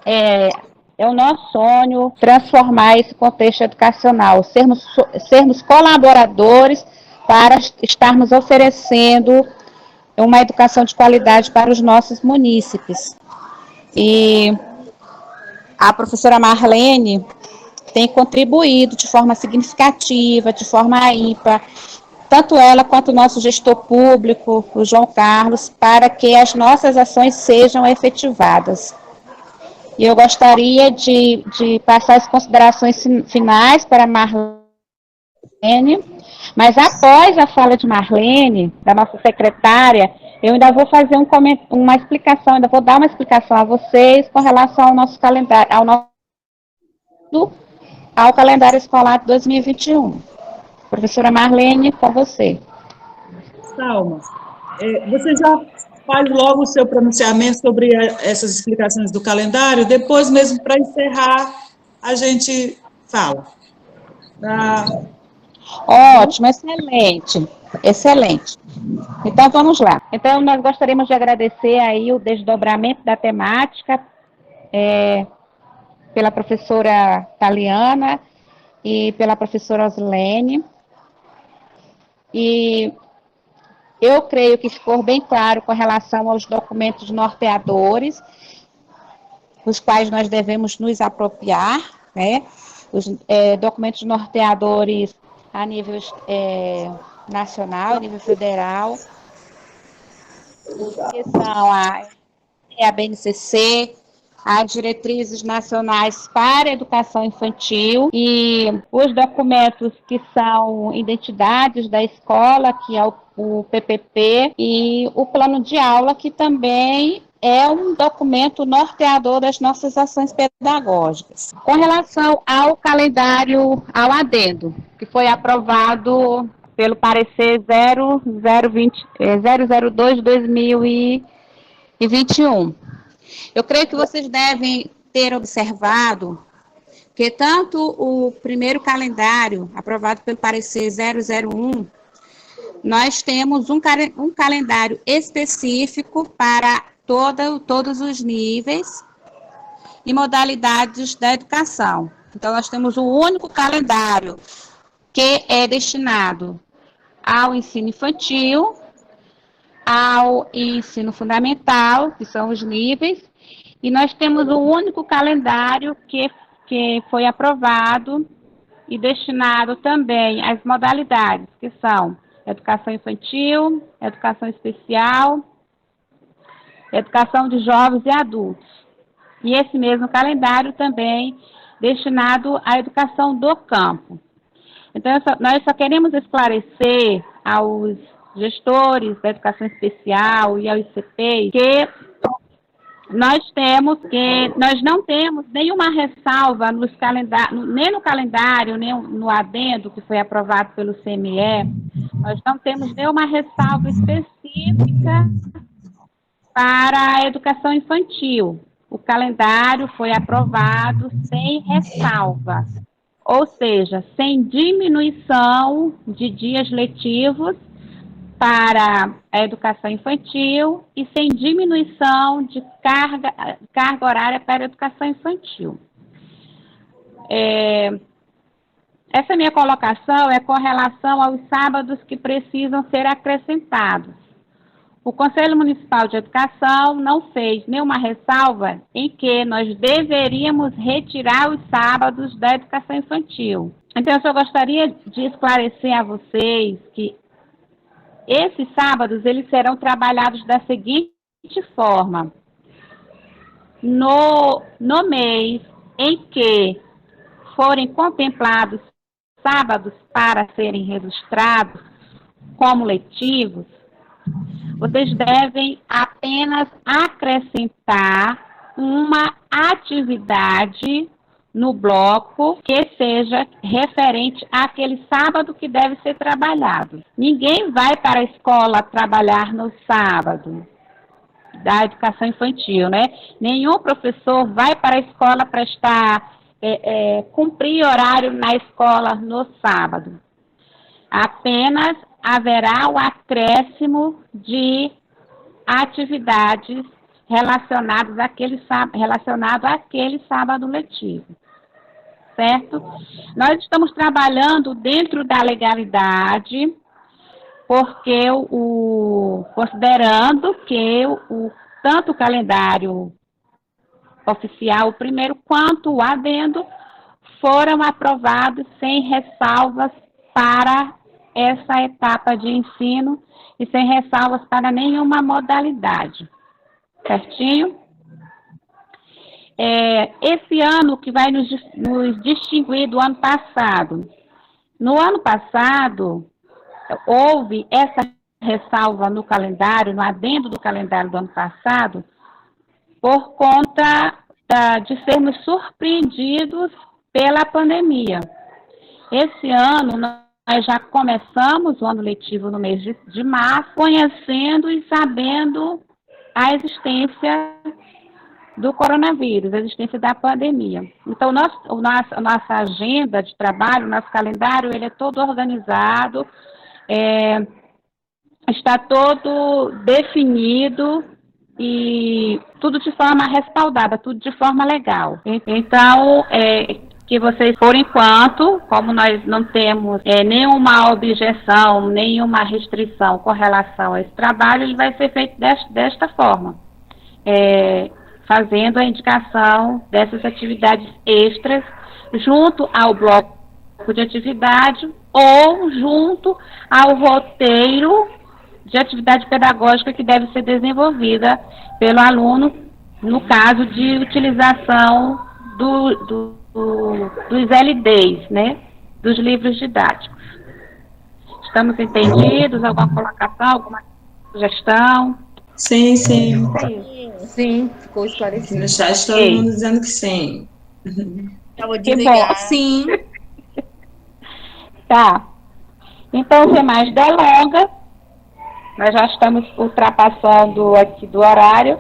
é o nosso sonho transformar esse contexto educacional, sermos colaboradores para estarmos oferecendo uma educação de qualidade para os nossos munícipes. E a professora Marlene tem contribuído de forma significativa, de forma ímpar, tanto ela quanto o nosso gestor público, o João Carlos, para que as nossas ações sejam efetivadas. E eu gostaria de passar as considerações finais para a Marlene, mas após a fala de Marlene, da nossa secretária, eu ainda vou fazer uma explicação, ainda vou dar uma explicação a vocês com relação ao nosso calendário, ao calendário escolar de 2021. Professora Marlene, com você. Salma, você já faz logo o seu pronunciamento sobre essas explicações do calendário, depois mesmo para encerrar, a gente fala. Ótimo, excelente, excelente. Então, vamos lá. Então, nós gostaríamos de agradecer aí o desdobramento da temática pela professora Taliana e pela professora Osilene. E eu creio que ficou bem claro com relação aos documentos norteadores, os quais nós devemos nos apropriar, né? Os documentos norteadores a nível nacional, a nível federal, que são a BNCC, as diretrizes nacionais para a educação infantil e os documentos que são identidades da escola, que é o PPP, e o plano de aula, que também é um documento norteador das nossas ações pedagógicas. Com relação ao calendário, ao adendo, que foi aprovado pelo parecer 002/2021. Eu creio que vocês devem ter observado que tanto o primeiro calendário, aprovado pelo parecer 001, nós temos um calendário específico para todos os níveis e modalidades da educação. Então, nós temos um único calendário que é destinado ao ensino infantil, ao ensino fundamental, que são os níveis, e nós temos um único calendário que foi aprovado e destinado também às modalidades, que são educação infantil, educação especial, educação de jovens e adultos. E esse mesmo calendário também destinado à educação do campo. Então, nós só queremos esclarecer aos gestores da educação especial e ao ICP que nós não temos nenhuma ressalva nem no calendário, nem no adendo que foi aprovado pelo CME, nós não temos nenhuma ressalva específica para a educação infantil. O calendário foi aprovado sem ressalva, ou seja, sem diminuição de dias letivos para a educação infantil e sem diminuição de carga horária para a educação infantil. Essa minha colocação é com relação aos sábados que precisam ser acrescentados. O Conselho Municipal de Educação não fez nenhuma ressalva em que nós deveríamos retirar os sábados da educação infantil. Então, eu só gostaria de esclarecer a vocês que esses sábados, eles serão trabalhados da seguinte forma. No mês em que forem contemplados sábados para serem registrados como letivos, vocês devem apenas acrescentar uma atividade no bloco que seja referente àquele sábado que deve ser trabalhado. Ninguém vai para a escola trabalhar no sábado da educação infantil, né? Nenhum professor vai para a escola cumprir horário na escola no sábado. Apenas haverá o acréscimo de atividades relacionado àquele sábado letivo, certo? Nós estamos trabalhando dentro da legalidade, porque considerando que tanto o calendário oficial, o primeiro, quanto o adendo, foram aprovados sem ressalvas para essa etapa de ensino e sem ressalvas para nenhuma modalidade. Certinho? Esse ano que vai nos distinguir do ano passado. No ano passado, houve essa ressalva no calendário, no adendo do calendário do ano passado, por conta de sermos surpreendidos pela pandemia. Esse ano, nós já começamos o ano letivo no mês de março, conhecendo e sabendo a existência do coronavírus, a existência da pandemia. Então, a nossa agenda de trabalho, o nosso calendário, ele é todo organizado, está todo definido e tudo de forma respaldada, tudo de forma legal. Então, que vocês, por enquanto, como nós não temos nenhuma objeção, nenhuma restrição com relação a esse trabalho, ele vai ser feito desta forma, fazendo a indicação dessas atividades extras junto ao bloco de atividade ou junto ao roteiro de atividade pedagógica que deve ser desenvolvida pelo aluno, no caso de utilização dos LDs, né, dos livros didáticos. Estamos entendidos? Alguma colocação, alguma sugestão? Sim, sim. Sim, ficou esclarecido. No chat todo mundo dizendo que sim. Eu vou desligar. Sim. Tá. Então, sem mais delongas, nós já estamos ultrapassando aqui do horário.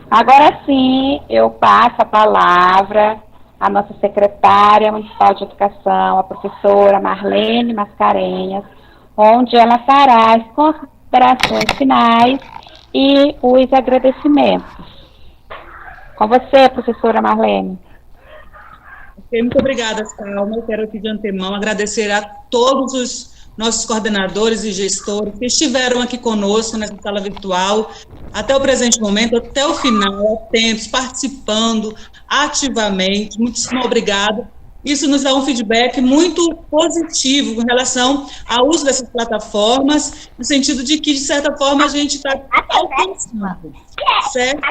Agora sim, eu passo a palavra à nossa secretária municipal de educação, a professora Marlene Mascarenhas, onde ela fará as considerações finais e os agradecimentos. Com você, professora Marlene. Muito obrigada, Salma. Eu quero aqui de antemão agradecer a todos os nossos coordenadores e gestores que estiveram aqui conosco nessa sala virtual, até o presente momento, até o final, atentos, participando ativamente. Muitíssimo obrigada isso nos dá um feedback muito positivo com relação ao uso dessas plataformas, no sentido de que, de certa forma, a gente está alcançando, certo?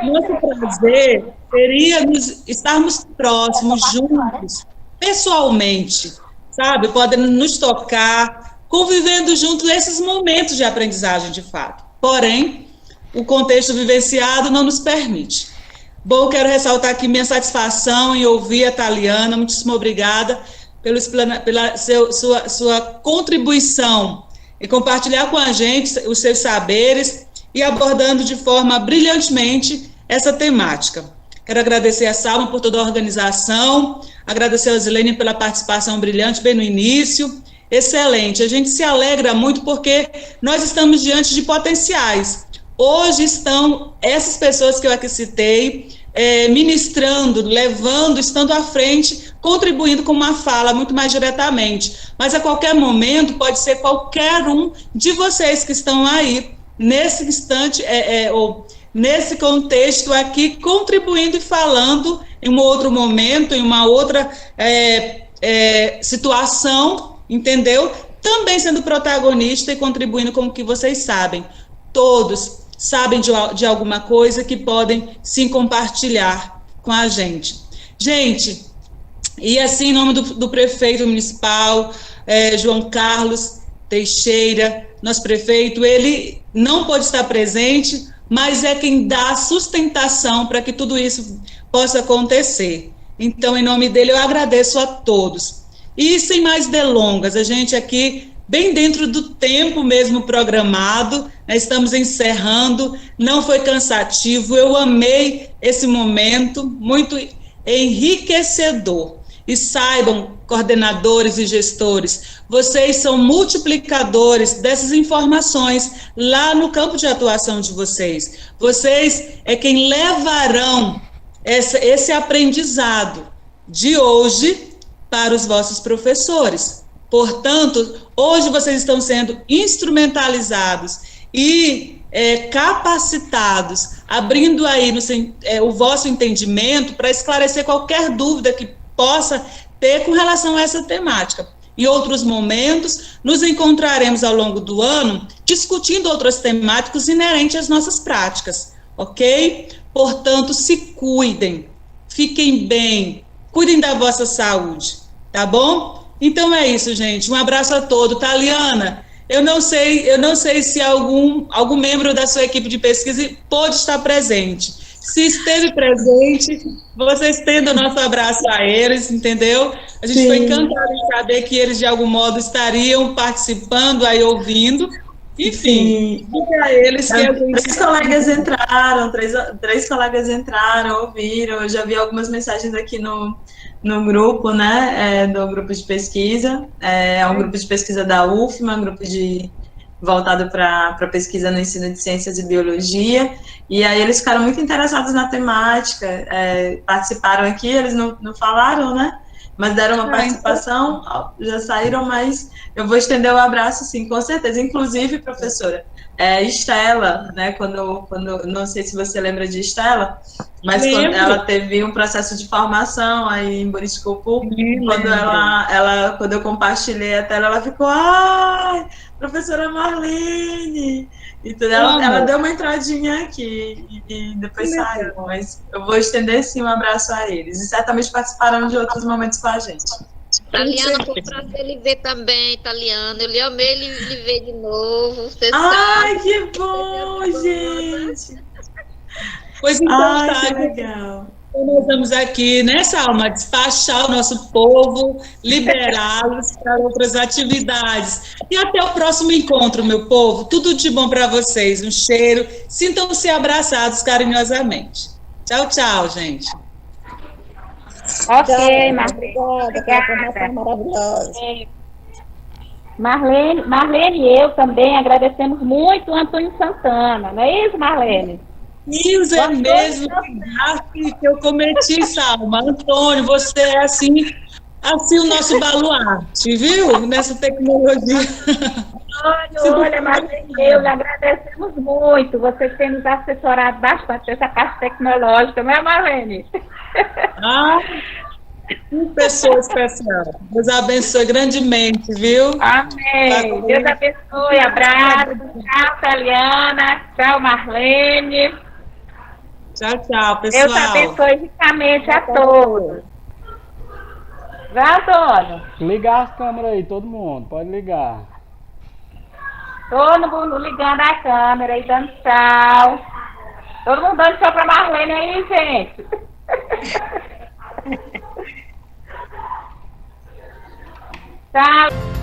Nosso prazer seria estarmos próximos, juntos, pessoalmente, sabe? Podem nos tocar, convivendo juntos nesses momentos de aprendizagem, de fato. Porém, o contexto vivenciado não nos permite. Bom, quero ressaltar aqui minha satisfação em ouvir a Taliana, muitíssimo obrigada pela sua contribuição e compartilhar com a gente os seus saberes e abordando de forma brilhantemente essa temática. Quero agradecer a Salma por toda a organização, agradecer a Zilene pela participação brilhante bem no início. Excelente, a gente se alegra muito porque nós estamos diante de potenciais. Hoje estão essas pessoas que eu aqui citei, ministrando, levando, estando à frente, contribuindo com uma fala muito mais diretamente. Mas a qualquer momento pode ser qualquer um de vocês que estão aí, nesse instante, ou nesse contexto aqui, contribuindo e falando em um outro momento, em uma outra situação, entendeu? Também sendo protagonista e contribuindo com o que vocês sabem. Todos sabem de alguma coisa que podem sim compartilhar com a gente. Gente, e assim, em nome do prefeito municipal, João Carlos Teixeira, nosso prefeito, ele não pode estar presente, mas é quem dá sustentação para que tudo isso possa acontecer. Então, em nome dele, eu agradeço a todos. E sem mais delongas, a gente aqui, bem dentro do tempo mesmo programado, estamos encerrando, não foi cansativo, eu amei esse momento, muito enriquecedor. E saibam, coordenadores e gestores, vocês são multiplicadores dessas informações lá no campo de atuação de vocês. Vocês é quem levarão esse aprendizado de hoje para os vossos professores. Portanto, hoje vocês estão sendo instrumentalizados e capacitados, abrindo aí o vosso entendimento para esclarecer qualquer dúvida que possa ter com relação a essa temática. Em outros momentos, nos encontraremos ao longo do ano discutindo outras temáticas inerentes às nossas práticas, ok? Portanto, se cuidem, fiquem bem, cuidem da vossa saúde, tá bom? Então é isso, gente. Um abraço a todos. Taliana, eu não sei se algum membro da sua equipe de pesquisa pôde estar presente. Se esteve presente, vocês tendo o nosso abraço a eles, entendeu? A gente foi encantado em saber que eles, de algum modo, estariam participando, aí ouvindo. Enfim, diga a eles que a gente... Três colegas entraram, ouviram. Eu já vi algumas mensagens aqui no grupo, né, do grupo de pesquisa. É um grupo de pesquisa da UFMA, um grupo voltado para pesquisa no ensino de ciências e biologia, e aí eles ficaram muito interessados na temática, participaram aqui, eles não falaram, né, mas deram uma participação, já saíram, mas eu vou estender o abraço, sim, com certeza, inclusive, professora, Estela, né, quando não sei se você lembra de Estela, mas quando ela teve um processo de formação aí em Buriticupu, quando eu compartilhei a tela, ela ficou, ai, professora Marlene, e tudo, ela deu uma entradinha aqui e depois saiu, mas eu vou estender sim um abraço a eles, e certamente participarão de outros momentos com a gente. Taliana, foi um prazer lhe ver também, Taliana, eu lhe amei lhe ver de novo, você ai, sabe. Que bom, gente! Pois então, que legal. Então, nós vamos aqui, né, Salma, despachar o nosso povo, liberá-los para outras atividades. E até o próximo encontro, meu povo. Tudo de bom para vocês. Um cheiro. Sintam-se abraçados carinhosamente. Tchau, tchau, gente. Ok, Marlene e eu também agradecemos muito o Antônio Santana, não é isso, Marlene? Isso é mesmo, que eu cometi, Salma. Antônio, você é assim o nosso baluarte, viu? Nessa tecnologia. Olha, Marlene e eu lhe agradecemos muito. Você tem nos assessorado bastante nessa parte tecnológica, não é, Marlene? Que pessoa especial. Deus abençoe grandemente, viu? Amém. Deus abençoe. Abraço. Tchau, Taliana. Tchau, Marlene. Tchau, pessoal. Deus abençoe ricamente a todos. Vai, Antônio. Ligar as câmeras aí, todo mundo. Pode ligar. Todo mundo ligando a câmera e dando tchau. Todo mundo dando tchau pra Marlene aí, gente. Tchau.